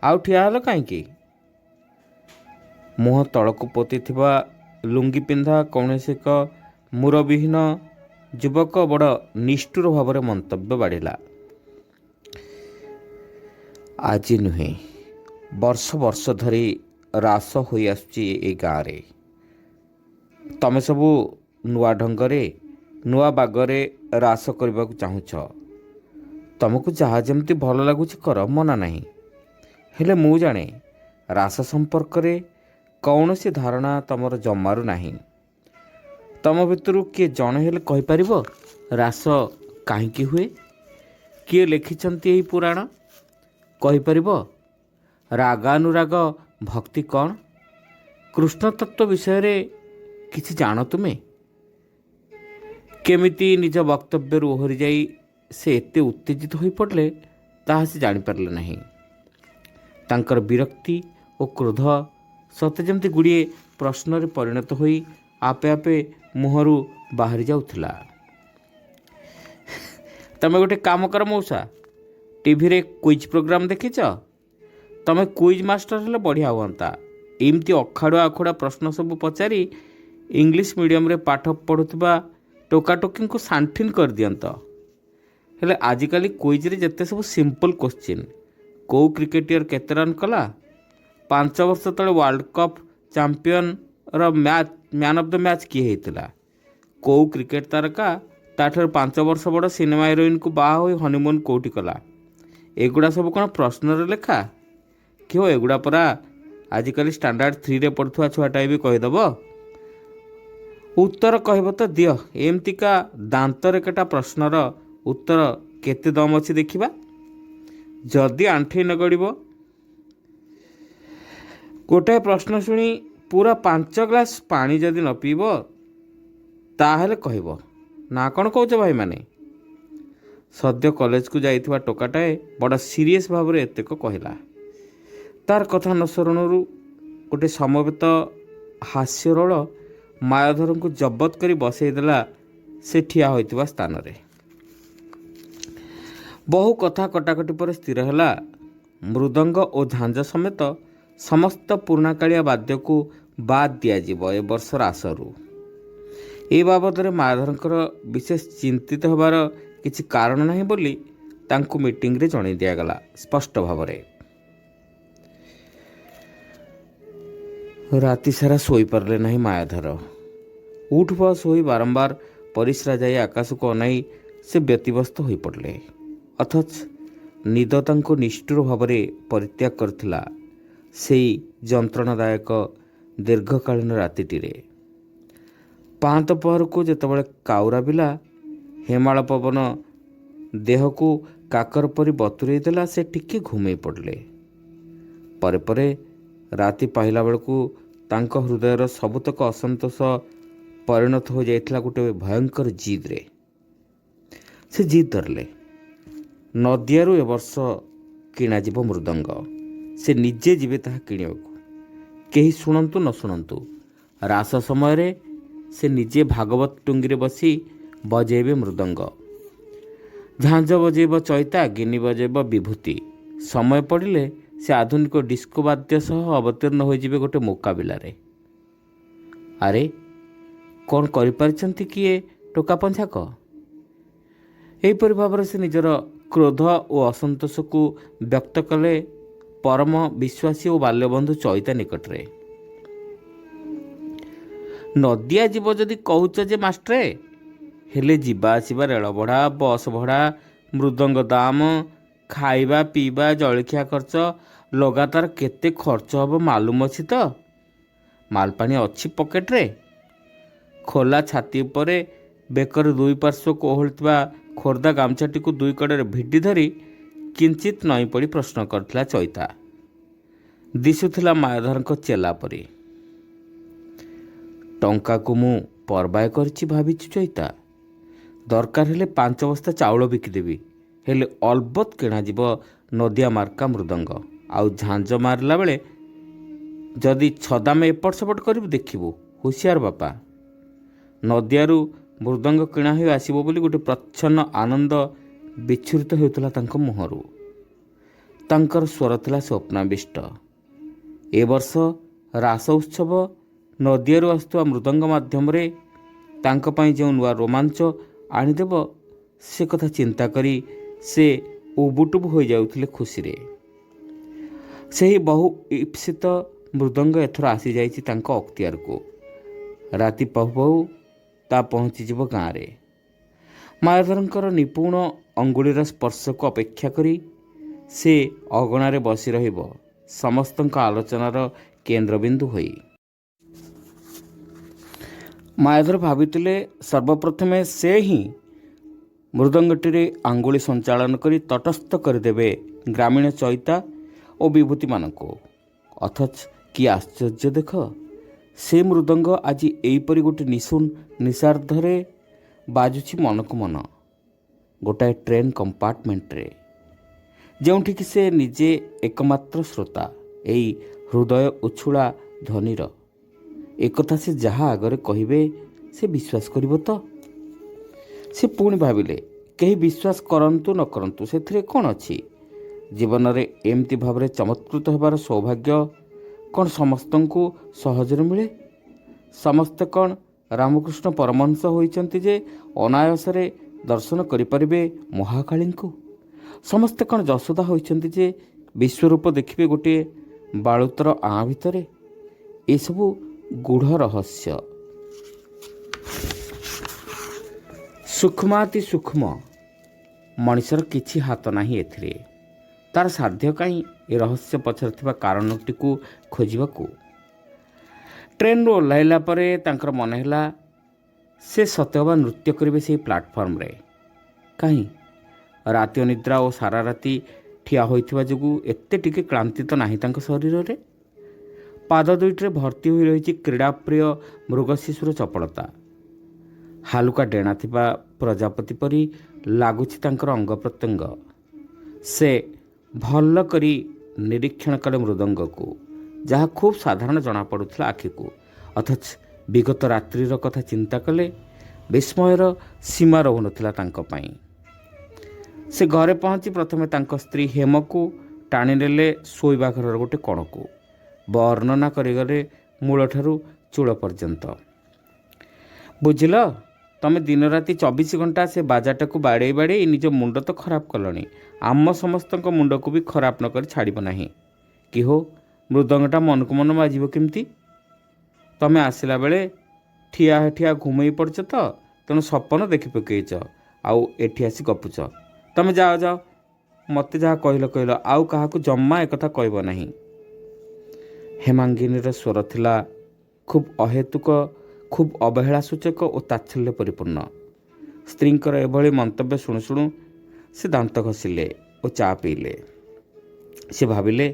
ଆଉ ଠିଆ ହେଲ କାହିଁକି? ମୁହଁ ତଳକୁ ପୋତିଥିବା ଲୁଙ୍ଗି ପିନ୍ଧା କୌଣସି ଏକ ମୁରବିହୀନ ଯୁବକ ବଡ଼ ନିଷ୍ଠୁର ଭାବରେ ମନ୍ତବ୍ୟ ବାଢ଼ିଲା। ଆଜି ନୁହେଁ, ବର୍ଷ ବର୍ଷ ଧରି ରାସ ହୋଇ ଆସୁଛି ଏ ଗାଁରେ। ତମେ ସବୁ ନୂଆ ଢଙ୍ଗରେ ନୂଆ ବାଗରେ ରାସ କରିବାକୁ ଚାହୁଁଛ। ତମକୁ ଯାହା ଯେମିତି ଭଲ ଲାଗୁଛି କର, ମନା ନାହିଁ। ହେଲେ ମୁଁ ଜାଣେ ରାସ ସମ୍ପର୍କରେ କୌଣସି ଧାରଣା ତମର ଜମାରୁ ନାହିଁ। ତମ ଭିତରୁ କିଏ ଜଣେ ହେଲେ କହିପାରିବ ରାସ କାହିଁକି ହୁଏ? କିଏ ଲେଖିଛନ୍ତି ଏହି ପୁରାଣ? କହିପାରିବ ରାଗାନୁରାଗ ଭକ୍ତି କ'ଣ? କୃଷ୍ଣ ତତ୍ତ୍ୱ ବିଷୟରେ କିଛି ଜାଣ ତୁମେ? କେମିତି ନିଜ ବକ୍ତବ୍ୟରୁ ଓହରି ଯାଇ ସେ ଏତେ ଉତ୍ତେଜିତ ହୋଇପଡ଼ିଲେ ତାହା ସେ ଜାଣିପାରିଲେ ନାହିଁ। ତାଙ୍କର ବିରକ୍ତି ଓ କ୍ରୋଧ ସତେ ଯେମିତି ଗୁଡ଼ିଏ ପ୍ରଶ୍ନରେ ପରିଣତ ହୋଇ ଆପେ ଆପେ ମୁହଁରୁ ବାହାରି ଯାଉଥିଲା। ତମେ ଗୋଟେ କାମ କର ମଉସା, ଟିଭିରେ କୁଇଜ୍ ପ୍ରୋଗ୍ରାମ ଦେଖିଛ? ତମେ କୁଇଜ୍ ମାଷ୍ଟର ହେଲେ ବଢ଼ିଆ ହୁଅନ୍ତା। ଏମିତି ଅଖାଡ଼ୁଆ ଅଖାଡ଼ୁଆ ପ୍ରଶ୍ନ ସବୁ ପଚାରି ଇଂଲିଶ ମିଡ଼ିୟମରେ ପାଠ ପଢ଼ୁଥିବା ଟୋକାଟୋକିଙ୍କୁ ସାଣ୍ଠିନ୍ କରିଦିଅନ୍ତ। ହେଲେ ଆଜିକାଲି କୁଇଜ୍ରେ ଯେତେ ସବୁ ସିମ୍ପଲ୍ କୋଶ୍ଚିନ୍, କେଉଁ କ୍ରିକେଟିୟର କେତେ ରନ୍ କଲା, 5 ବର୍ଷ ତଳେ ୱାର୍ଲଡ଼ କପ୍ ଚାମ୍ପିୟନର ମ୍ୟାନ୍ ଅଫ୍ ଦ ମ୍ୟାଚ୍ କିଏ ହେଇଥିଲା, କେଉଁ କ୍ରିକେଟ ତାରକା ତାଠାରୁ 5 ବର୍ଷ ବଡ଼ ସିନେମା ହିରୋଇନ୍କୁ ବାହା ହୋଇ ହନିମୁନ୍ କେଉଁଠି କଲା, ଏଗୁଡ଼ା ସବୁ କ'ଣ ପ୍ରଶ୍ନରେ ଲେଖା? କି ହୋ, ଏଗୁଡ଼ା ପରା ଆଜିକାଲି ଷ୍ଟାଣ୍ଡାର୍ଡ଼ 3ରେ ପଢ଼ୁଥିବା ଛୁଆଟାଏ ବି କହିଦେବ। ଉତ୍ତର କହିବ ତ ଦିଅ। ଏମିତିକା ଦାନ୍ତରେ କେଟା ପ୍ରଶ୍ନର ଉତ୍ତର କେତେ ଦମ ଅଛି ଦେଖିବା। ଯଦି ଆଣ୍ଠେଇ ନ ଗଡ଼ିବ, ଗୋଟାଏ ପ୍ରଶ୍ନ ଶୁଣି ପୁରା 5 ଗ୍ଲାସ୍ ପାଣି ଯଦି ନ ପିଇବ, ତାହେଲେ କହିବ ନା କ'ଣ କହୁଛ ଭାଇମାନେ? ସଦ୍ୟ କଲେଜକୁ ଯାଇଥିବା ଟୋକାଟାଏ ବଡ଼ ସିରିୟସ୍ ଭାବରେ ଏତେକ କହିଲା। ତାର କଥା ଅନୁସରଣରୁ ଗୋଟିଏ ସମବେତ ହାସ୍ୟରୋଳ ମାୟାଧରଙ୍କୁ ଜବତ କରି ବସେଇ ଦେଲା ସେ ଠିଆ ହୋଇଥିବା ସ୍ଥାନରେ। ବହୁ କଥା କଟାକଟି ପରେ ସ୍ଥିର ହେଲା ମୃଦଙ୍ଗ ଓ ଝାଞ୍ଜ ସମେତ ସମସ୍ତ ପୁରୁଣାକାଳିଆ ବାଦ୍ୟକୁ ବାଦ୍ ଦିଆଯିବ ଏ ବର୍ଷ ରାସରୁ। ଏ ବାବଦରେ ମାୟାଧରଙ୍କର ବିଶେଷ ଚିନ୍ତିତ ହେବାର କିଛି କାରଣ ନାହିଁ ବୋଲି ତାଙ୍କୁ ମିଟିଂରେ ଜଣାଇ ଦିଆଗଲା ସ୍ପଷ୍ଟ ଭାବରେ। ରାତି ସାରା ଶୋଇପାରିଲେ ନାହିଁ ମାୟାଧର। ଉଠ ବସ ହୋଇ ବାରମ୍ବାର ପରିସ୍ରା ଯାଇ ଆକାଶକୁ ଅନାଇ ସେ ବ୍ୟତିବ୍ୟସ୍ତ ହୋଇପଡ଼ିଲେ। ଅଥଚ ନିଦ ତାଙ୍କୁ ନିଷ୍ଠୁର ଭାବରେ ପରିତ୍ୟାଗ କରିଥିଲା ସେଇ ଯନ୍ତ୍ରଣାଦାୟକ ଦୀର୍ଘକାଳୀନ ରାତିଟିରେ। ପାହାନ୍ତ ପହରକୁ ଯେତେବେଳେ କାଉରାବିଲା ହେମାଳ ପବନ ଦେହକୁ କାକର ପରି ବତୁରେଇ ଦେଲା, ସେ ଟିକେ ଘୁମେଇ ପଡ଼ିଲେ। ପରେ ପରେ ରାତି ପାହିଲା ବେଳକୁ ତାଙ୍କ ହୃଦୟର ସବୁତକ ଅସନ୍ତୋଷ ପରିଣତ ହୋଇଯାଇଥିଲା ଗୋଟେ ଭୟଙ୍କର ଜିଦ୍ରେ। ସେ ଜିଦ୍ ଧରିଲେ, ନଦିଆରୁ ଏ ବର୍ଷ କିଣାଯିବ ମୃଦଙ୍ଗ। ସେ ନିଜେ ଯିବେ ତାହା କିଣିବାକୁ। କେହି ଶୁଣନ୍ତୁ ନ ଶୁଣନ୍ତୁ, ରାସ ସମୟରେ ସେ ନିଜେ ଭାଗବତ ଟୁଙ୍ଗିରେ ବସି ବଜେଇବେ ମୃଦଙ୍ଗ। ଝାଞ୍ଜ ବଜେଇବ ଚଇତା, ଗିନି ବଜେଇବ ବିଭୂତି। ସମୟ ପଡ଼ିଲେ ସେ ଆଧୁନିକ ଡିସ୍କୋ ବାଦ୍ୟ ସହ ଅବତୀର୍ଣ୍ଣ ହୋଇଯିବେ ଗୋଟେ ମୁକାବିଲାରେ। ଆରେ କ'ଣ କରିପାରିଛନ୍ତି କିଏ ଟୋକା ପଞ୍ଝାକ? ଏହିପରି ଭାବରେ ସେ ନିଜର କ୍ରୋଧ ଓ ଅସନ୍ତୋଷକୁ ବ୍ୟକ୍ତ କଲେ ପରମ ବିଶ୍ୱାସୀ ଓ ବାଲ୍ୟବନ୍ଧୁ ଚଇତା ନିକଟରେ। ନଦିଆ ଯିବ ଯଦି କହୁଛ ଯେ ମାଷ୍ଟ୍ରେ, ହେଲେ ଯିବା ଆସିବା ରେଳ ଭଡ଼ା, ବସ୍ ଭଡ଼ା, ମୃଦଙ୍ଗ ଦାମ, ଖାଇବା ପିଇବା, ଜଳଖିଆ ଖର୍ଚ୍ଚ, ଲଗାତାର କେତେ ଖର୍ଚ୍ଚ ହେବ ମାଲୁମ ଅଛି ତ? ମାଲପାଣି ଅଛି ପକେଟରେ? ଖୋଲା ଛାତି ଉପରେ ବେକରେ ଦୁଇ ପାର୍ଶ୍ୱକୁ ଓହଳିଥିବା ଖୋର୍ଦ୍ଧା ଗାମୁଛାଟିକୁ ଦୁଇ କଡ଼ରେ ଭିଡ଼ି ଧରି କିଞ୍ଚିତ୍ ନଇଁ ପଡ଼ି ପ୍ରଶ୍ନ କରିଥିଲା ଚଇତା। ଦିଶୁଥିଲା ମାୟାଧରଙ୍କ ଚେଲା ପରି। ଟଙ୍କାକୁ ମୁଁ ପରବାୟ କରିଛି ଭାବିଛୁ ଚଇତା? ଦରକାର ହେଲେ 5 ବସ୍ତା ଚାଉଳ ବିକିଦେବି, ହେଲେ ଅଲବତ୍ କିଣାଯିବ ନଦିଆ ମାର୍କା ମୃଦଙ୍ଗ। ଆଉ ଝାଞ୍ଜ ମାରିଲା ବେଳେ ଯଦି ଛଦାମେ ଏପଟ ସେପଟ କରିବୁ ଦେଖିବୁ। ହୁସିଆର ବାପା। ନଦିଆରୁ ମୃଦଙ୍ଗ କିଣା ହୋଇ ଆସିବ ବୋଲି ଗୋଟେ ପ୍ରଚ୍ଛନ୍ନ ଆନନ୍ଦ ବିଚ୍ଛୁରିତ ହେଉଥିଲା ତାଙ୍କ ମୁହଁରୁ। ତାଙ୍କର ସ୍ୱର ଥିଲା ସ୍ୱପ୍ନାବିଷ୍ଟ। ଏ ବର୍ଷ ରାସ ଉତ୍ସବ ନଦିଆରୁ ଆସୁଥିବା ମୃଦଙ୍ଗ ମାଧ୍ୟମରେ ତାଙ୍କ ପାଇଁ ଯେଉଁ ନୂଆ ରୋମାଞ୍ଚ ଆଣିଦେବ, ସେ କଥା ଚିନ୍ତା କରି ସେ ଉବୁଟୁବୁ ହୋଇଯାଉଥିଲେ ଖୁସିରେ। ସେହି ବହୁ ଇପ୍ସିତ ମୃଦଙ୍ଗ ଏଥର ଆସିଯାଇଛି ତାଙ୍କ ଅକ୍ତିଆରକୁ। ରାତି ପହୁ ପହୁ ତା ପହଞ୍ଚିଯିବ ଗାଁରେ। ମାୟାଧରଙ୍କର ନିପୁଣ ଅଙ୍ଗୁଳିର ସ୍ପର୍ଶକୁ ଅପେକ୍ଷା କରି ସେ ଅଗଣାରେ ବସି ରହିବ ସମସ୍ତଙ୍କ ଆଲୋଚନାର କେନ୍ଦ୍ରବିନ୍ଦୁ ହୋଇ। ମାୟାଧର ଭାବିଥିଲେ ସର୍ବପ୍ରଥମେ ସେ ହିଁ ମୃଦଙ୍ଗଟିରେ ଆଙ୍ଗୁଳି ସଞ୍ଚାଳନ କରି ତଟସ୍ଥ କରିଦେବେ ଗ୍ରାମୀଣ ଚଇତା ଓ ବିଭୂତିମାନଙ୍କୁ। ଅଥଚ କି ଆଶ୍ଚର୍ଯ୍ୟ ଦେଖ, ସେ ମୃଦଙ୍ଗ ଆଜି ଏଇପରି ଗୋଟେ ନିଶୁନ ନିଶାର୍ଦ୍ଧରେ ବାଜୁଛି ମନକୁ ମନ, ଗୋଟାଏ ଟ୍ରେନ୍ କମ୍ପାର୍ଟମେଣ୍ଟରେ, ଯେଉଁଠିକି ସେ ନିଜେ ଏକମାତ୍ର ଶ୍ରୋତା ଏଇ ହୃଦୟ ଉଛୁଳା ଧ୍ୱନିର। ଏକଥା ସେ ଯାହା ଆଗରେ କହିବେ ସେ ବିଶ୍ୱାସ କରିବ ତ? ସେ ପୁଣି ଭାବିଲେ, କେହି ବିଶ୍ୱାସ କରନ୍ତୁ ନ କରନ୍ତୁ ସେଥିରେ କ'ଣ ଅଛି? ଜୀବନରେ ଏମିତି ଭାବରେ ଚମତ୍କୃତ ହେବାର ସୌଭାଗ୍ୟ କ'ଣ ସମସ୍ତଙ୍କୁ ସହଜରେ ମିଳେ? ସମସ୍ତେ କ'ଣ ରାମକୃଷ୍ଣ ପରମହଂସ ହୋଇଛନ୍ତି ଯେ ଅନାୟାସରେ ଦର୍ଶନ କରିପାରିବେ ମହାକାଳୀଙ୍କୁ? ସମସ୍ତେ କ'ଣ ଯଶୋଦା ହୋଇଛନ୍ତି ଯେ ବିଶ୍ୱରୂପ ଦେଖିବେ ଗୋଟିଏ ବାଳୁତର ଆଁ ଭିତରେ? ଏସବୁ ଗୂଢ଼ ରହସ୍ୟ। ସୂକ୍ଷ୍ମାତି ସୂକ୍ଷ୍ମ ମଣିଷର କିଛି ହାତ ନାହିଁ ଏଥିରେ। ତା'ର ସାଧ୍ୟ କାହିଁ ଏ ରହସ୍ୟ ପଛରେ ଥିବା କାରଣଟିକୁ ଖୋଜିବାକୁ? ଟ୍ରେନ୍ରୁ ଓହ୍ଲାଇଲା ପରେ ତାଙ୍କର ମନେ ହେଲା ସେ ସତେଅବା ନୃତ୍ୟ କରିବେ ସେହି ପ୍ଲାଟଫର୍ମରେ। କାହିଁ, ରାତି ଅନିଦ୍ରା ଓ ସାରା ରାତି ଠିଆ ହୋଇଥିବା ଯୋଗୁଁ ଏତେ ଟିକେ କ୍ଳାନ୍ତି ତ ନାହିଁ ତାଙ୍କ ଶରୀରରେ। ପାଦ ଦୁଇଟିରେ ଭର୍ତ୍ତି ହୋଇ ରହିଛି କ୍ରୀଡ଼ାପ୍ରିୟ ମୃଗଶିଶୁର ଚପଳତା। ହାଲୁକା ଡେଣା ଥିବା ପ୍ରଜାପତି ପରି ଲାଗୁଛି ତାଙ୍କର ଅଙ୍ଗ ପ୍ରତ୍ୟଙ୍ଗ। ସେ ଭଲ କରି ନିରୀକ୍ଷଣ କଲେ ମୃଦଙ୍ଗକୁ, ଯାହା ଖୁବ୍ ସାଧାରଣ ଜଣାପଡ଼ୁଥିଲା ଆଖିକୁ। ଅଥଚ ବିଗତ ରାତ୍ରିର କଥା ଚିନ୍ତା କଲେ ବିସ୍ମୟର ସୀମା ରହୁନଥିଲା ତାଙ୍କ ପାଇଁ। ସେ ଘରେ ପହଞ୍ଚି ପ୍ରଥମେ ତାଙ୍କ ସ୍ତ୍ରୀ ହେମକୁ ଟାଣିନେଲେ ଶୋଇବା ଘରର ଗୋଟେ କୋଣକୁ। ବର୍ଣ୍ଣନା କରିଗଲେ ମୂଳଠାରୁ ଚୂଳ ପର୍ଯ୍ୟନ୍ତ। ବୁଝିଲ, ତମେ ଦିନରାତି 24 ଘଣ୍ଟା ସେ ବାଜାଟାକୁ ବାଡ଼େଇ ବାଡ଼େଇ ନିଜ ମୁଣ୍ଡ ତ ଖରାପ କଲଣି, ଆମ ସମସ୍ତଙ୍କ ମୁଣ୍ଡକୁ ବି ଖରାପ ନ କରି ଛାଡ଼ିବ ନାହିଁ। କି ହୋ, ମୃଦଙ୍ଗଟା ମନକୁ ମନ ବାଜିବ କେମିତି? ତମେ ଆସିଲା ବେଳେ ଠିଆ ଠିଆ ଘୁମେଇ ପଡ଼ିଛ ତ, ତେଣୁ ସପନ ଦେଖି ପକେଇଛ, ଆଉ ଏଠି ଆସି ଗପୁଛ। ତମେ ଯାଅ ଯାଅ, ମୋତେ ଯାହା କହିଲ କହିଲ, ଆଉ କାହାକୁ ଜମା ଏକଥା କହିବ ନାହିଁ। ହେମାଙ୍ଗିନୀର ସ୍ୱର ଥିଲା ଖୁବ୍ ଅହେତୁକ, ଖୁବ୍ ଅବହେଳା ସୂଚକ ଓ ତାଚ୍ଛଲ୍ୟ ପରିପୂର୍ଣ୍ଣ। ସ୍ତ୍ରୀଙ୍କର ଏଭଳି ମନ୍ତବ୍ୟ ଶୁଣୁ ଶୁଣୁ ସେ ଦାନ୍ତ ଘଷିଲେ ଓ ଚା ପିଇଲେ। ସେ ଭାବିଲେ,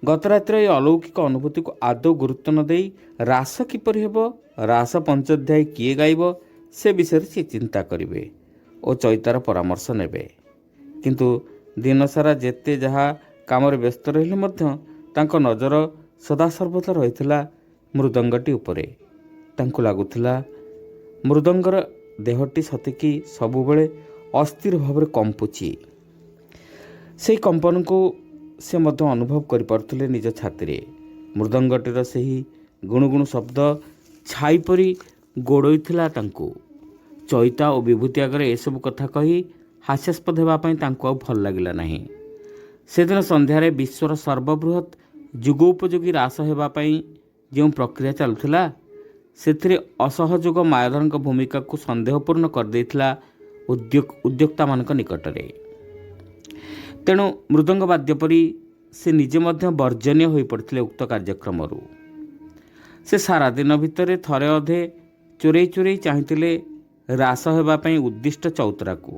ଗତ ରାତିର ଏହି ଅଲୌକିକ ଅନୁଭୂତିକୁ ଆଦୌ ଗୁରୁତ୍ୱ ନ ଦେଇ ରାସ କିପରି ହେବ, ରାସ ପଞ୍ଚଧ୍ୟାୟୀ କିଏ ଗାଇବ, ସେ ବିଷୟରେ ସେ ଚିନ୍ତା କରିବେ ଓ ଚୈତାର ପରାମର୍ଶ ନେବେ। କିନ୍ତୁ ଦିନସାରା ଯେତେ ଯାହା କାମରେ ବ୍ୟସ୍ତ ରହିଲେ ମଧ୍ୟ ତାଙ୍କ ନଜର ସଦାସର୍ବଦା ରହିଥିଲା ମୃଦଙ୍ଗଟି ଉପରେ। ତାଙ୍କୁ ଲାଗୁଥିଲା ମୃଦଙ୍ଗର ଦେହଟି ସତେକି ସବୁବେଳେ ଅସ୍ଥିର ଭାବରେ କମ୍ପୁଛି। ସେହି କମ୍ପନକୁ ସେ ମଧ୍ୟ ଅନୁଭବ କରିପାରୁଥିଲେ ନିଜ ଛାତିରେ। ମୃଦଙ୍ଗଟିର ସେହି ଗୁଣୁଗୁଣୁ ଶବ୍ଦ ଛାଇ ପରି ଗୋଡ଼ଉଥିଲା ତାଙ୍କୁ। ଚୈତା ଓ ବିଭୂତି ଆଗରେ ଏସବୁ କଥା କହି ହାସ୍ୟାସ୍ପଦ ହେବା ପାଇଁ ତାଙ୍କୁ ଆଉ ଭଲ ଲାଗିଲା ନାହିଁ। ସେଦିନ ସନ୍ଧ୍ୟାରେ ବିଶ୍ୱର ସର୍ବବୃହତ୍ ଯୁଗୋପଯୋଗୀ ରାସ ହେବା ପାଇଁ ଯେଉଁ ପ୍ରକ୍ରିୟା ଚାଲୁଥିଲା, ସେଥିରେ ଅସହଯୋଗ ମାୟାଧରଙ୍କ ଭୂମିକାକୁ ସନ୍ଦେହପୂର୍ଣ୍ଣ କରିଦେଇଥିଲା ଉଦ୍ୟୋକ୍ତାମାନଙ୍କ ନିକଟରେ। ତେଣୁ ମୃଦଙ୍ଗ ବାଦ୍ୟ ପରି ସେ ନିଜେ ମଧ୍ୟ ବର୍ଜନୀୟ ହୋଇପଡ଼ିଥିଲେ ଉକ୍ତ କାର୍ଯ୍ୟକ୍ରମରୁ। ସେ ସାରାଦିନ ଭିତରେ ଥରେ ଅଧେ ଚୋରେଇ ଚୋରେଇ ଚାହିଁଥିଲେ ରାସ ହେବା ପାଇଁ ଉଦ୍ଦିଷ୍ଟ ଚଉତରାକୁ।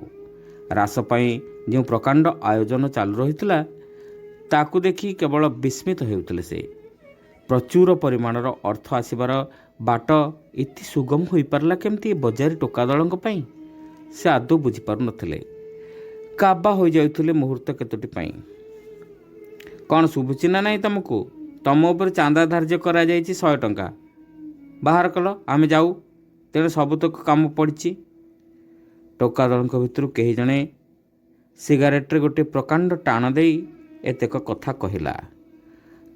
ରାସ ପାଇଁ ଯେଉଁ ପ୍ରକାଣ୍ଡ ଆୟୋଜନ ଚାଲୁ ରହିଥିଲା, ତାକୁ ଦେଖି କେବଳ ବିସ୍ମିତ ହେଉଥିଲେ ସେ। ପ୍ରଚୁର ପରିମାଣର ଅର୍ଥ ଆସିବାର ବାଟ ଏତେ ସୁଗମ ହୋଇପାରିଲା କେମିତି ଏ ବଜାରୀ ଟୋକାଦଳଙ୍କ ପାଇଁ, ସେ ଆଦୌ ବୁଝିପାରୁନଥିଲେ। କାବା ହୋଇଯାଉଥିଲେ ମୁହୂର୍ତ୍ତ କେତୋଟି ପାଇଁ। କ'ଣ ଶୁଭୁଛି ନା ନାହିଁ ତୁମକୁ? ତୁମ ଉପରେ ଚାନ୍ଦା ଧାର୍ଯ୍ୟ କରାଯାଇଛି 100 ଟଙ୍କା। ବାହାର କଲ, ଆମେ ଯାଉ, ତେଣୁ ସବୁତକ କାମ ପଡ଼ିଛି। ଟୋକାଦଳଙ୍କ ଭିତରୁ କେହି ଜଣେ ସିଗାରେଟରେ ଗୋଟିଏ ପ୍ରକାଣ୍ଡ ଟାଣ ଦେଇ ଏତେକ କଥା କହିଲା।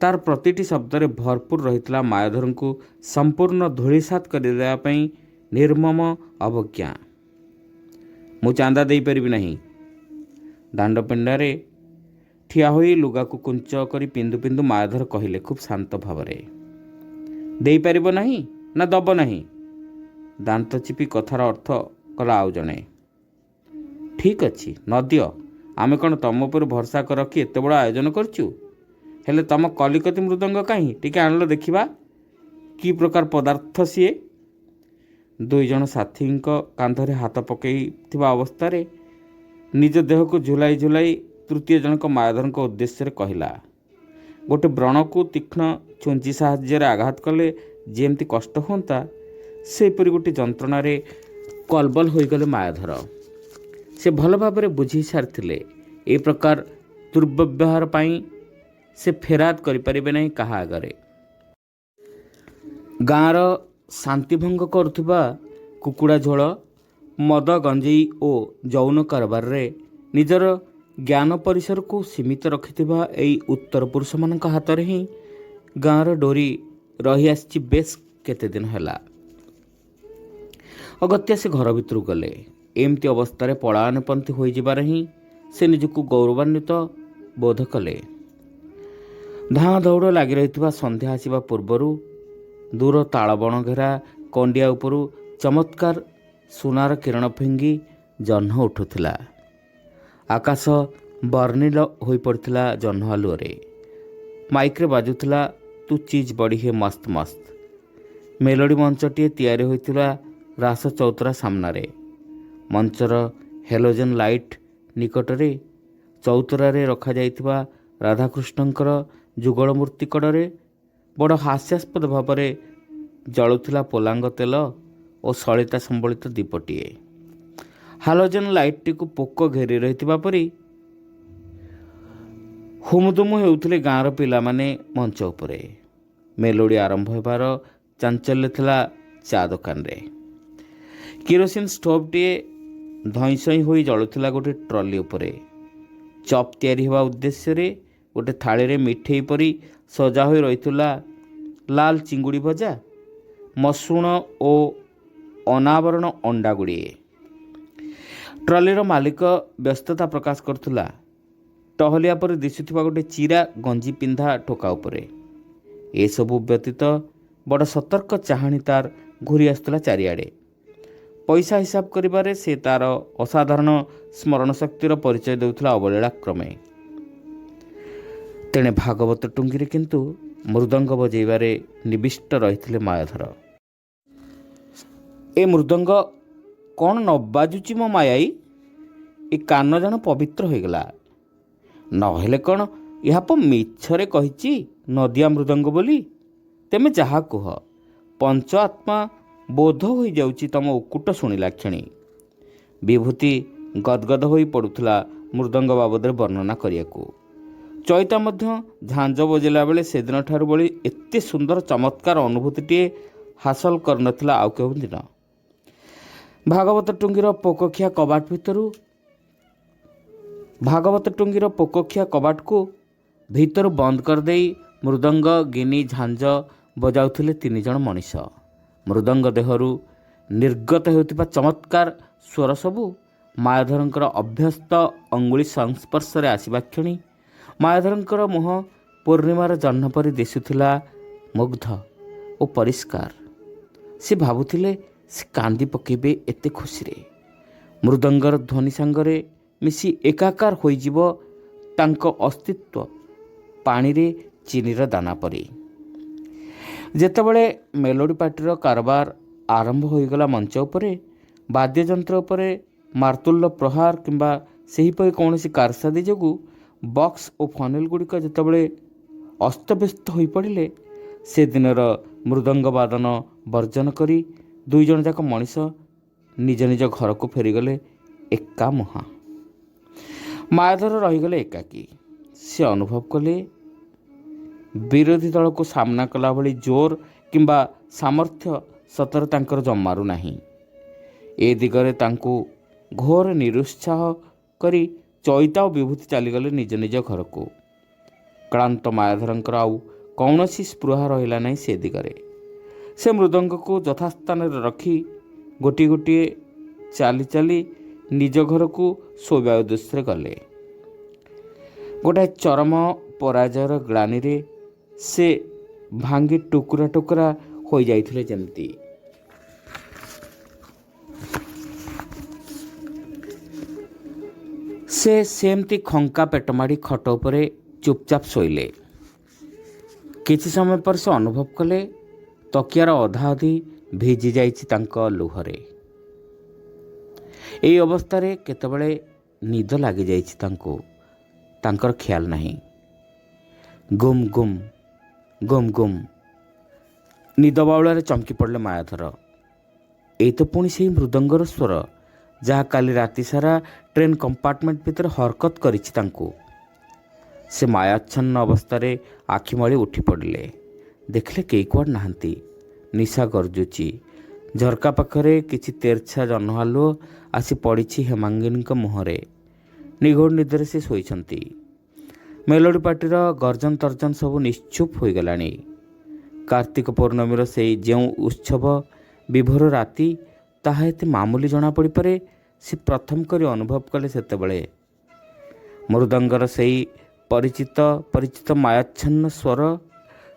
ତାର ପ୍ରତିଟି ଶବ୍ଦରେ ଭରପୁର ରହିଥିଲା ମାୟାଧରଙ୍କୁ ସମ୍ପୂର୍ଣ୍ଣ ଧୂଳିସାତ୍ କରିଦେବା ପାଇଁ ନିର୍ମମ ଅବଜ୍ଞା। ମୁଁ ଚାନ୍ଦା ଦେଇପାରିବି ନାହିଁ। ଦାଣ୍ଡପିଣ୍ଡାରେ ଠିଆ ହୋଇ ଲୁଗାକୁ କୁଞ୍ଚ କରି ପିନ୍ଧୁ ପିନ୍ଧୁ ମାୟାଧର କହିଲେ ଖୁବ୍ ଶାନ୍ତ ଭାବରେ। ଦେଇପାରିବ ନାହିଁ ନା ଦବ ନାହିଁ? ଦାନ୍ତ ଚିପି କଥାର ଅର୍ଥ କଲା ଆଉ ଜଣେ। ଠିକ୍ ଅଛି, ନ ଦିଅ। ଆମେ କ'ଣ ତମ ଉପରେ ଭରସା ରଖି ଏତେ ବଡ଼ ଆୟୋଜନ କରିଛୁ? ହେଲେ ତମ କଲିକତି ମୃଦଙ୍ଗ କାହିଁ ଟିକେ ଆଣିଲ ଦେଖିବା, କି ପ୍ରକାର ପଦାର୍ଥ ସିଏ? ଦୁଇ ଜଣ ସାଥୀଙ୍କ କାନ୍ଧରେ ହାତ ପକାଇଥିବା ଅବସ୍ଥାରେ ନିଜ ଦେହକୁ ଝୁଲାଇ ଝୁଲାଇ ତୃତୀୟ ଜଣକ ମାୟାଧରଙ୍କ ଉଦ୍ଦେଶ୍ୟରେ କହିଲା। ଗୋଟେ ବ୍ରଣକୁ ତୀକ୍ଷ୍ଣ ଛୁଞ୍ଚି ସାହାଯ୍ୟରେ ଆଘାତ କଲେ ଯେମିତି କଷ୍ଟ ହୁଅନ୍ତା, ସେହିପରି ଗୋଟିଏ ଯନ୍ତ୍ରଣାରେ କଲବଲ ହୋଇଗଲେ ମାୟାଧର। ସେ ଭଲ ଭାବରେ ବୁଝି ସାରିଥିଲେ ଏ ପ୍ରକାର ଦୁର୍ବ୍ୟବହାର ପାଇଁ ସେ ଫେରାଦ କରିପାରିବେ ନାହିଁ କାହା ଆଗରେ। ଗାଁର ଶାନ୍ତିଭଙ୍ଗ କରୁଥିବା କୁକୁଡ଼ା ଝୋଳ, ମଦ, ଗଞ୍ଜେଇ ଓ ଯୌନ କାରବାରରେ ନିଜର ଜ୍ଞାନ ପରିସରକୁ ସୀମିତ ରଖିଥିବା ଏଇ ଉତ୍ତର ପୁରୁଷମାନଙ୍କ ହାତରେ ହିଁ ଗାଁର ଡୋରି ରହିଆସିଛି ବେଶ୍ କେତେଦିନ ହେଲା। ଅଗତ୍ୟା ସେ ଘର ଭିତରକୁ ଗଲେ। ଏମିତି ଅବସ୍ଥାରେ ପଳାୟନପନ୍ଥୀ ହୋଇଯିବାରେ ହିଁ ସେ ନିଜକୁ ଗୌରବାନ୍ୱିତ ବୋଧ କଲେ। ଧାଁ ଦୌଡ଼ ଲାଗି ରହିଥିବା ସନ୍ଧ୍ୟା ଆସିବା ପୂର୍ବରୁ ଦୂର ତାଳବଣ ଘେରା କଣ୍ଡିଆ ଉପରୁ ଚମତ୍କାର ସୁନାର କିରଣ ଫିଙ୍ଗି ଜହ୍ନ ଉଠୁଥିଲା। ଆକାଶ ବର୍ଣ୍ଣିଲ ହୋଇପଡ଼ିଥିଲା ଜହ୍ନ ଆଲୁଅରେ। ମାଇକ୍ରେ ବାଜୁଥିଲା ତୁ ଚିଜ୍ ବଡ଼ି ହେ ମସ୍ତ ମସ୍ତ। ମେଲୋଡ଼ି ମଞ୍ଚଟିଏ ତିଆରି ହୋଇଥିଲା ରାସ ଚଉତରା ସାମ୍ନାରେ। ମଞ୍ଚର ହେଲୋଜେନ୍ ଲାଇଟ୍ ନିକଟରେ ଚଉତରାରେ ରଖାଯାଇଥିବା ରାଧାକୃଷ୍ଣଙ୍କର ଯୁଗଳ ମୂର୍ତ୍ତି କଡ଼ରେ ବଡ଼ ହାସ୍ୟାସ୍ପଦ ଭାବରେ ଜଳୁଥିଲା ପୋଲାଙ୍ଗ ତେଲ ଓ ସଳିତା ସମ୍ବଳିତ ଦୀପଟିଏ। ହାଲୋଜେନ୍ ଲାଇଟ୍ଟିକୁ ପୋକ ଘେରି ରହିଥିବା ପରି ହୁମୁଦୁମୁ ହେଉଥିଲେ ଗାଁର ପିଲାମାନେ ମଞ୍ଚ ଉପରେ। ମେଲୋଡ଼ି ଆରମ୍ଭ ହେବାର ଚାଞ୍ଚଲ୍ୟ ଥିଲା ଚା ଦୋକାନରେ। କିରୋସିନ ଷ୍ଟୋଭଟିଏ ଧଇଁସଇଁ ହୋଇ ଜଳୁଥିଲା ଗୋଟିଏ ଟ୍ରଲି ଉପରେ। ଚପ୍ ତିଆରି ହେବା ଉଦ୍ଦେଶ୍ୟରେ ଗୋଟିଏ ଥାଳିରେ ମିଠେଇ ପରି ସଜା ହୋଇ ରହିଥିଲା ଲାଲ ଚିଙ୍ଗୁଡ଼ି ଭଜା, ମସୁଣ ଓ ଅନାବରଣ ଅଣ୍ଡା ଗୁଡ଼ିଏ। ଟ୍ରଲିର ମାଲିକ ବ୍ୟସ୍ତତା ପ୍ରକାଶ କରୁଥିଲା ଟହଲିଆ ପରେ ଦିଶୁଥିବା ଗୋଟିଏ ଚିରା ଗଞ୍ଜି ପିନ୍ଧା ଟୋକା ଉପରେ। ଏସବୁ ବ୍ୟତୀତ ବଡ଼ ସତର୍କ ଚାହାଣୀ ତାର ଘୁରି ଆସୁଥିଲା ଚାରିଆଡ଼େ। पैसा हिसाब करिबारे से तार असाधारण स्मरण शक्तिर परिचय देउथला अवलीला क्रमे। तेणे भागवत टुंगी किंतु मृदंग बजेबारे निविष्ट रही मायाधर। ए मृदंग कौन न बाजुची मो मायाई, ए कान जान पवित्र होगला, नहेले कौन यह मिछरे कही नदिया मृदंग बोली। तेमे जहा कुह पंच आत्मा बोध हो जाउची तम उकुट शुणिला क्षणी। विभूति गदगद हो पड़ुला मृदंग बाबद वर्णना करियाकू। चैता मध्य झांझ बजेला बेले सेदिन ठारू बड़ी एते सुंदर चमत्कार अनुभूतिटे हासिल करनथिला आउ केउ दिन। भागवत टुंगीर पोकखिया कबाट भितरु भागवत टुंगीर पोकखिया कबाट को भीतर बंद कर देई मृदंग गिनी झांझ बजाउथिले 3 जण मनीष। मृदंग देहरु निर्गत हेउथिबा चमत्कार स्वर सबु मायाधरंकर अभ्यस्त अंगुली संस्पर्श रे आसिबा क्षणी मायाधरंकर मुह पूर्णिमार जह्न परि दिसुथिला, मुग्ध ओ परिष्कार। से भाबुथिले से कांदी पकेबे एते खुशी रे। मृदंगर ध्वनि सांगरे मिसी एकाकार होइजिब तांको अस्तित्व पानी रे चीनीर दाना परी। जेतेबेले मेलोडी पार्टीर कारबार आरंभ होइगला मंच उपरे वाद्ययंत्र उपरे मार्तुल्य प्रहार किंबा सेहीपरि कौनसी कारसादी जोगु बक्स और फनेल गुड़िक जितेबाला अस्तव्यस्त हो पड़े से दिनर मृदंग वादन वर्जन करी 2 जण जाक मनीष निज निज घर को फेरीगले एका मुहा। मायाधर रहीगले एकाकी। से अनुभव कले विरोधी दल को सामना कला भली जोर किंबा सामर्थ्य सतर तांकर जमारू नाही। ए दिगरे तांकु घोर निरुत्साह करी चैता और विभूति चलीगले निज निज घर को। क्लांत मायाधरंकर आउ कौनसी स्पृहा रहिला नहीं से दिगरे। से मृदंग को यथास्थान रखी गोटी गोटी चाली चाली निज घर को शोभा उद्देश्य गले। गोटाए चरम पराजयर ग्लानि रे से भांगी टुकुरा टुकुरा हो जाइथिले जेमती। से सेमती खंका पेटमाड़ी खट उपरे चुपचाप शोइले। किछि समय पर से अनुभव कले तकियार अधा अधी भिजी जाइछि तांको लुहरे। एई अवस्थारे केतेबेले निद लागि जाइछि तांको, तांकर ख्याल नहीं। गुम गुम गुम गुम निद बाउलारे चमकी पड़ले मायाधर। एई तो पुणी सेई मृदंगर स्वर जहाँ काली राति सारा ट्रेन कंपार्टमेंट भितर हरकत करिछि तांको। से मायाच्छन्न अवस्थारे आखि मळी उठी पड़े। देखले केई कुआड नाहांती। निशा गरजुची। झरका पाखरे किछि तेरछा जह्नहालुओ आसी पड़िछि हेमांगिनीक मुहरे। निघोड़ निदरे से शोइछंती। मेलोडी पार्टीर गर्जन तर्जन सब निश्चुप हो गलानी। कार्तिक पौर्णमीर से जो उत्सव विभोर राति ताहा एते मामूली जना पड़ी पारे से प्रथम करी अनुभव कले सेतेबेले। मृदंगर सेई परिचित परिचित मायाच्छन्न स्वर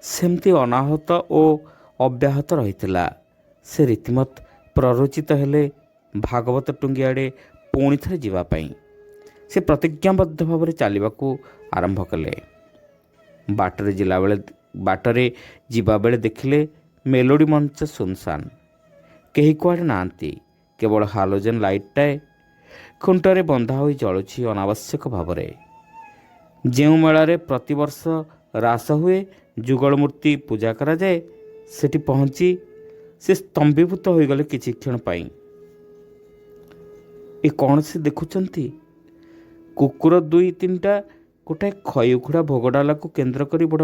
सेमती अनाहत और अव्याहत रहिथिला। से रीतिमत प्ररोचित हेले भागवत टुंगी आड़े पुणी थरे जीवा पाई। से प्रतिज्ञाबद्ध भाव चलवाकू आरंभ कले। बाटरे जीवा बेले देखिले मेलोडी मंच सुनसान। केही कुआडे नांती। केवल हालोजेन लाइटटाए खुंटरे बंधा होई जलुछि अनावश्यक भावरे। जेउ मेलारे प्रतिवर्ष रास हुए जुगल मूर्ति पूजा करा जाए सेठी पहुंची से स्तंभीभूत हो गले किछि क्षण पाई। ए कौन से देखुचंती? कुकुर 2-3टा गोटाए खई उखुड़ा भोगडाला को केन्द्र करी बड़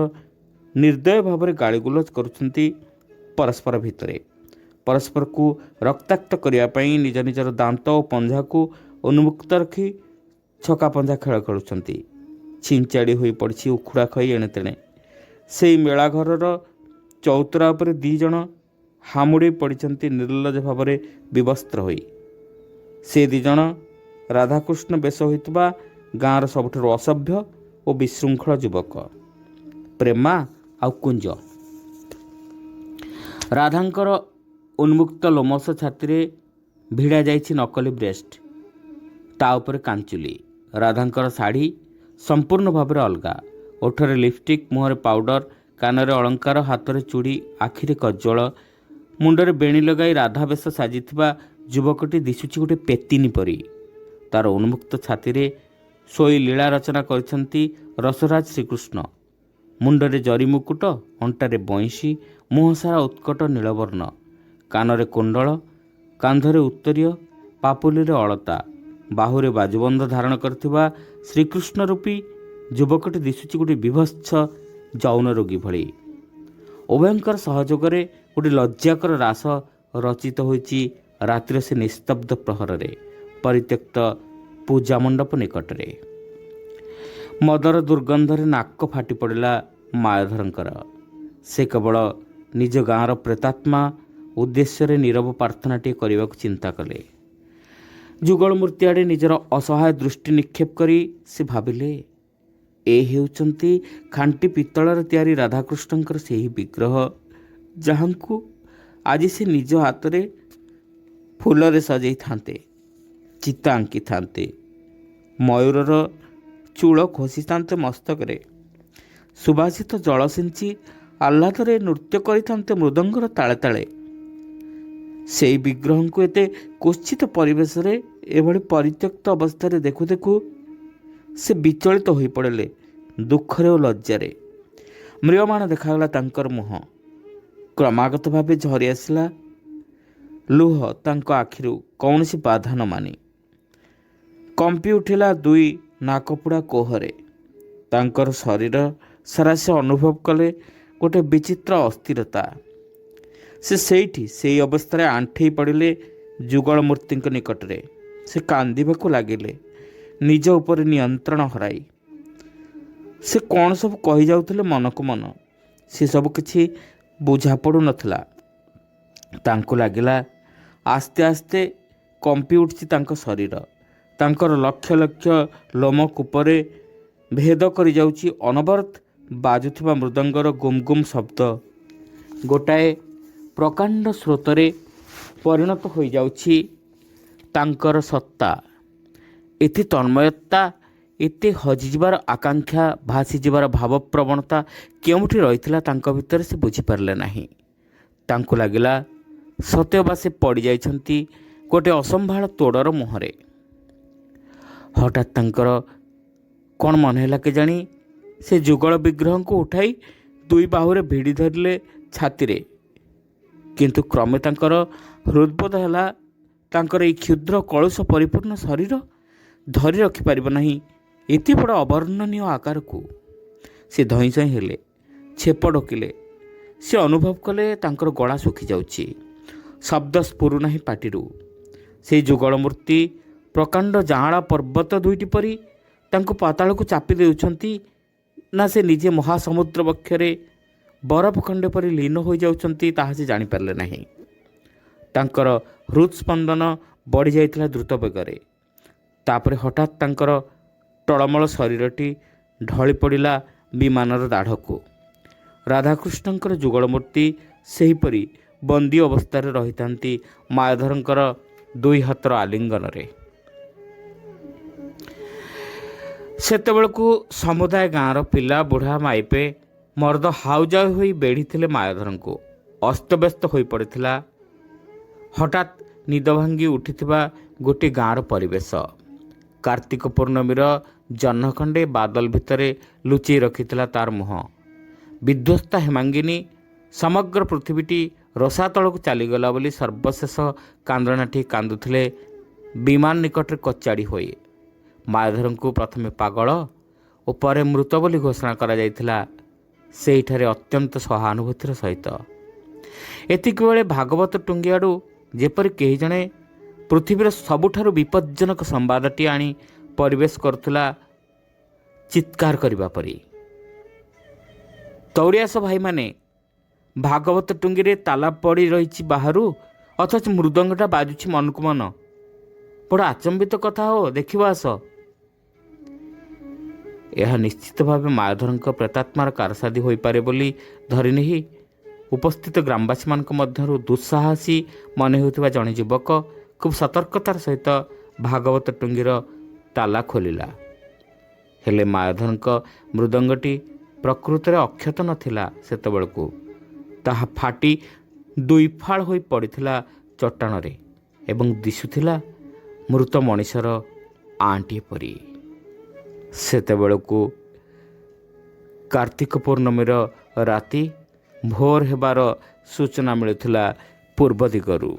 निर्दय भाव में गाड़ीगुलज करुछंती। परस्पर भितरे परस्पर को रक्ताक्त करने निज निजर दांत और पंजा को उन्मुक्त रखी छका पंजा खेल खेलुंट। छिंचाड़ी हो पड़ी उखुड़ा खई एणे तेणे। से मेला घर चौतरा पर 2 जण हामुड़ी पड़ी निर्लज भाव में विवस्त्र होई। से 2 जण राधाकृष्ण बेश होइतबा गाँर सबुठारु असभ्य और विशृंखल युवक प्रेमा आउ कुंज। राधांकर उन्मुक्त लोमस छाती ଭିଡ଼ା ଯାଇଛି ନକଲି ବ୍ରେଷ୍ଟ, ତା ଉପରେ କାଞ୍ଚୁଲି। ରାଧାଙ୍କର ଶାଢ଼ୀ ସମ୍ପୂର୍ଣ୍ଣ ଭାବରେ ଅଲଗା। ଓଠରେ ଲିପଷ୍ଟିକ୍, ମୁହଁରେ ପାଉଡ଼ର, କାନରେ ଅଳଙ୍କାର, ହାତରେ ଚୁଡ଼ି, ଆଖିରେ କଜ୍ଜଳ, ମୁଣ୍ଡରେ ବେଣୀ ଲଗାଇ ରାଧା ବେଶ ସାଜିଥିବା ଯୁବକଟି ଦିଶୁଛି ଗୋଟେ ପେତିନୀ ପରି। ତାର ଉନ୍ମୁକ୍ତ ଛାତିରେ ଶୋଇ ଲୀଳା ରଚନା କରିଛନ୍ତି ରସରାଜ ଶ୍ରୀକୃଷ୍ଣ। ମୁଣ୍ଡରେ ଜରି ମୁକୁଟ, ଅଣ୍ଟାରେ ବଇଁଶୀ, ମୁହଁ ସାରା ଉତ୍କଟ ନୀଳବର୍ଣ୍ଣ, କାନରେ କୁଣ୍ଡଳ, କାନ୍ଧରେ ଉତ୍ତରୀୟ, ପାପୁଲିରେ ଅଳତା, ବାହୁରେ ବାଜୁବନ୍ଧ ଧାରଣ କରିଥିବା ଶ୍ରୀକୃଷ୍ଣ ରୂପୀ ଯୁବକଟି ଦିଶୁଛି ଗୋଟେ ବିଭତ୍ସ ଯୌନ ରୋଗୀ ଭଳି। ଉଭୟଙ୍କର ସହଯୋଗରେ ଗୋଟିଏ ଲଜ୍ଜାକର ରାସ ରଚିତ ହୋଇଛି ରାତିର ସେ ନିସ୍ତବ୍ଧ ପ୍ରହରରେ ପରିତ୍ୟକ୍ତ ପୂଜା ମଣ୍ଡପ ନିକଟରେ। ମଦର ଦୁର୍ଗନ୍ଧରେ ନାକ ଫାଟି ପଡ଼ିଲା ମାୟାଧରଙ୍କର। ସେ କେବଳ ନିଜ ଗାଁର ପ୍ରେତାତ୍ମା ଉଦ୍ଦେଶ୍ୟରେ ନୀରବ ପ୍ରାର୍ଥନାଟିଏ କରିବାକୁ ଚିନ୍ତା କଲେ। ଯୁଗଳ ମୂର୍ତ୍ତି ଆଡ଼େ ନିଜର ଅସହାୟ ଦୃଷ୍ଟି ନିକ୍ଷେପ କରି ସେ ଭାବିଲେ, ଏ ହେଉଛନ୍ତି ଖାଣ୍ଟି ପିତ୍ତଳର ତିଆରି ରାଧାକୃଷ୍ଣଙ୍କର ସେହି ବିଗ୍ରହ, ଯାହାଙ୍କୁ ଆଜି ସେ ନିଜ ହାତରେ ଫୁଲରେ ସଜେଇଥାନ୍ତେ, ଚିତା ଆଙ୍କିଥାନ୍ତେ, ମୟୂରର ଚୂଳ ଘୋଷିଥାନ୍ତେ ମସ୍ତକରେ, ସୁବାସିତ ଜଳ ସିଞ୍ଚି ଆହ୍ଲାଦରେ ନୃତ୍ୟ କରିଥାନ୍ତେ ମୃଦଙ୍ଗର ତାଳେ ତାଳେ। ସେଇ ବିଗ୍ରହଙ୍କୁ ଏତେ କୁତ୍ସିତ ପରିବେଶରେ ଏଭଳି ପରିତ୍ୟକ୍ତ ଅବସ୍ଥାରେ ଦେଖୁ ଦେଖୁ ସେ ବିଚଳିତ ହୋଇପଡ଼ିଲେ ଦୁଃଖରେ ଓ ଲଜ୍ଜାରେ। ମ୍ରିୟମାଣ ଦେଖାଗଲା ତାଙ୍କର ମୁହଁ। କ୍ରମାଗତ ଭାବେ ଝରି ଆସିଲା ଲୁହ ତାଙ୍କ ଆଖିରୁ କୌଣସି ବାଧା ନ ମାନି। କମ୍ପି ଉଠିଲା ଦୁଇ ନାକପୁଡ଼ା କୋହରେ। ତାଙ୍କର ଶରୀର ସାରା ସେ ଅନୁଭବ କଲେ ଗୋଟେ ବିଚିତ୍ର ଅସ୍ଥିରତା। ସେ ସେଇଠି ସେଇ ଅବସ୍ଥାରେ ଆଣ୍ଠେଇ ପଡ଼ିଲେ ଯୁଗଳ ମୂର୍ତ୍ତିଙ୍କ ନିକଟରେ। ସେ କାନ୍ଦିବାକୁ ଲାଗିଲେ ନିଜ ଉପରେ ନିୟନ୍ତ୍ରଣ ହରାଇ। ସେ କ'ଣ ସବୁ କହିଯାଉଥିଲେ ମନକୁ ମନ, ସେସବୁ କିଛି ବୁଝା ପଡ଼ୁନଥିଲା। ତାଙ୍କୁ ଲାଗିଲା ଆସ୍ତେ ଆସ୍ତେ କମ୍ପି ଉଠିଛି ତାଙ୍କ ଶରୀର। ତାଙ୍କର ଲକ୍ଷ ଲକ୍ଷ ଲୋମକୂପରେ ଭେଦ କରିଯାଉଛି ଅନବରତ ବାଜୁଥିବା ମୃଦଙ୍ଗର ଗୁମ୍ ଗୁମ୍ ଶବ୍ଦ। ଗୋଟାଏ ପ୍ରକାଣ୍ଡ ସ୍ରୋତରେ ପରିଣତ ହୋଇଯାଉଛି ତାଙ୍କର ସତ୍ତା। ଏତେ ତନ୍ମୟତା, ଏତେ ହଜିଯିବାର ଆକାଂକ୍ଷା, ଭାସିଯିବାର ଭାବପ୍ରବଣତା କେଉଁଠି ରହିଥିଲା ତାଙ୍କ ଭିତରେ ସେ ବୁଝିପାରିଲେ ନାହିଁ। ତାଙ୍କୁ ଲାଗିଲା ସତେଅବା ସେ ପଡ଼ିଯାଇଛନ୍ତି ଗୋଟିଏ ଅସମ୍ଭାଳ ତୋଡ଼ର ମୁହଁରେ। ହଠାତ୍ ତାଙ୍କର କ'ଣ ମନେ ହେଲା କେଜାଣି ସେ ଯୁଗଳ ବିଗ୍ରହଙ୍କୁ ଉଠାଇ ଦୁଇ ବାହୁରେ ଭିଡ଼ି ଧରିଲେ ଛାତିରେ। କିନ୍ତୁ କ୍ରମେ ତାଙ୍କର ହୃଦବୋଧ ହେଲା ତାଙ୍କର ଏହି କ୍ଷୁଦ୍ର କଳୁଷ ପରିପୂର୍ଣ୍ଣ ଶରୀର ଧରି ରଖିପାରିବ ନାହିଁ ଏତେ ବଡ଼ ଅବର୍ଣ୍ଣନୀୟ ଆକାରକୁ। ସେ ଧଇଁ ସଇଁ ହେଲେ, ଛେପ ଢୋକିଲେ। ସେ ଅନୁଭବ କଲେ ତାଙ୍କର ଗଳା ଶୁଖିଯାଉଛି, ଶବ୍ଦ ସ୍ଫୁରୁ ନାହିଁ ପାଟିରୁ। ସେଇ ଯୁଗଳ ମୂର୍ତ୍ତି ପ୍ରକାଣ୍ଡ ଜାଆଁଳା ପର୍ବତ ଦୁଇଟି ପରି ତାଙ୍କୁ ପାତାଳକୁ ଚାପି ଦେଉଛନ୍ତି, ନା ସେ ନିଜେ ମହାସମୁଦ୍ର ବକ୍ଷରେ ବରଫ ଖଣ୍ଡେ ପରି ଲୀନ ହୋଇଯାଉଛନ୍ତି ତାହା ସେ ଜାଣିପାରିଲେ ନାହିଁ। ତାଙ୍କର ହୃଦସ୍ପନ୍ଦନ ବଢ଼ିଯାଇଥିଲା ଦ୍ରୁତ ବେଗରେ। ତାପରେ ହଠାତ୍ ତାଙ୍କର ଟଳମଳ ଶରୀରଟି ଢଳି ପଡ଼ିଲା ବିମାନର ଦାଢ଼କୁ। ରାଧାକୃଷ୍ଣଙ୍କର ଯୁଗଳ ମୂର୍ତ୍ତି ସେହିପରି ବନ୍ଦୀ ଅବସ୍ଥାରେ ରହିଥାନ୍ତି ମାୟାଧରଙ୍କର ଦୁଇ ହାତର ଆଲିଙ୍ଗନରେ। ସେତେବେଳକୁ ସମୁଦାୟ ଗାଁର ପିଲା, ବୁଢ଼ା, ମାଇପେ, ମର୍ଦ୍ଦ ହାଉଯାଉ ହୋଇ ବେଢ଼ିଥିଲେ ମାୟାଧରଙ୍କୁ। ଅସ୍ତବ୍ୟସ୍ତ ହୋଇପଡ଼ିଥିଲା ହଠାତ୍ ନିଦ ଭାଙ୍ଗି ଉଠିଥିବା ଗୋଟିଏ ଗାଁର ପରିବେଶ। କାର୍ତ୍ତିକ ପୂର୍ଣ୍ଣମୀର ଜହ୍ନଖଣ୍ଡେ ବାଦଲ ଭିତରେ ଲୁଚେଇ ରଖିଥିଲା ତାର ମୁହଁ। ବିଧ୍ୱସ୍ତା ହେମାଙ୍ଗିନୀ ସମଗ୍ର ପୃଥିବୀଟି ରସାତଳକୁ ଚାଲିଗଲା ବୋଲି ସର୍ବଶେଷ କାନ୍ଦଣାଟି କାନ୍ଦୁଥିଲେ ବିମାନ ନିକଟରେ କଚାଡ଼ି ହୋଇ। ମାୟାଧରଙ୍କୁ ପ୍ରଥମେ ପାଗଳ ଓ ପରେ ମୃତ ବୋଲି ଘୋଷଣା କରାଯାଇଥିଲା ସେହିଠାରେ ଅତ୍ୟନ୍ତ ସହାନୁଭୂତିର ସହିତ। ଏତିକିବେଳେ ଭାଗବତ ଟୁଙ୍ଗିଆଡ଼ୁ ଯେପରି କେହି ଜଣେ ପୃଥିବୀର ସବୁଠାରୁ ବିପଜ୍ଜନକ ସମ୍ବାଦଟି ଆଣି ପରିବେଶ କରୁଥିଲା ଚିତ୍କାର କରିବା ପରି। ଦୌଡ଼ି ଆସ ଭାଇମାନେ, ଭାଗବତ ଟୁଙ୍ଗିରେ ତାଲା ପଡ଼ି ରହିଛି ବାହାରୁ, ଅଥଚ ମୃଦଙ୍ଗଟା ବାଜୁଛି ମନକୁ ମନ। ବଡ଼ ଆଚମ୍ବିତ କଥା ହୋ, ଦେଖିବ ଆସ। ଏହା ନିଶ୍ଚିତ ଭାବେ ମାୟାଧରଙ୍କ ପ୍ରେତାତ୍ମାର କାରସାଦି ହୋଇପାରେ ବୋଲି ଧରିନେଇ ଉପସ୍ଥିତ ଗ୍ରାମବାସୀମାନଙ୍କ ମଧ୍ୟରୁ ଦୁଃସାହସୀ ମନେ ହେଉଥିବା ଜଣେ ଯୁବକ ଖୁବ୍ ସତର୍କତାର ସହିତ ଭାଗବତ ଟୁଙ୍ଗିର ତାଲା ଖୋଲିଲା। ହେଲେ ମାୟାଧରଙ୍କ ମୃଦଙ୍ଗଟି ପ୍ରକୃତରେ ଅକ୍ଷତ ନଥିଲା। ସେତେବେଳକୁ ତାହା ଫାଟି ଦୁଇଫାଳ ହୋଇ ପଡ଼ିଥିଲା ଚଟାଣରେ ଏବଂ ଦିଶୁଥିଲା ମୃତ ମଣିଷର ଆଣ୍ଟିଏ ପରି। ସେତେବେଳକୁ କାର୍ତ୍ତିକ ପୂର୍ଣ୍ଣମୀର ରାତି ଭୋର ହେବାର ସୂଚନା ମିଳୁଥିଲା ପୂର୍ବ ଦିଗରୁ।